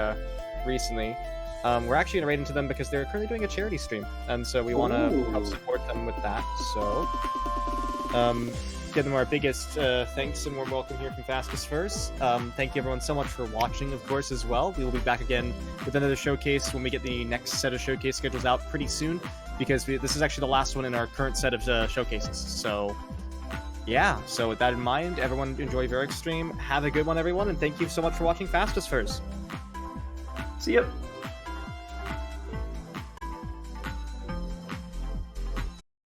recently. We're actually going to raid into them because they're currently doing a charity stream, and so we want to help support them with that. So, give them our biggest thanks and warm welcome here from Fastest First. Thank you everyone so much for watching, of course, as well. We will be back again with another showcase when we get the next set of showcase schedules out pretty soon, because this is actually the last one in our current set of showcases. So, yeah. So with that in mind, everyone enjoy Virek's stream. Have a good one, everyone, and thank you so much for watching Fastest First. See ya.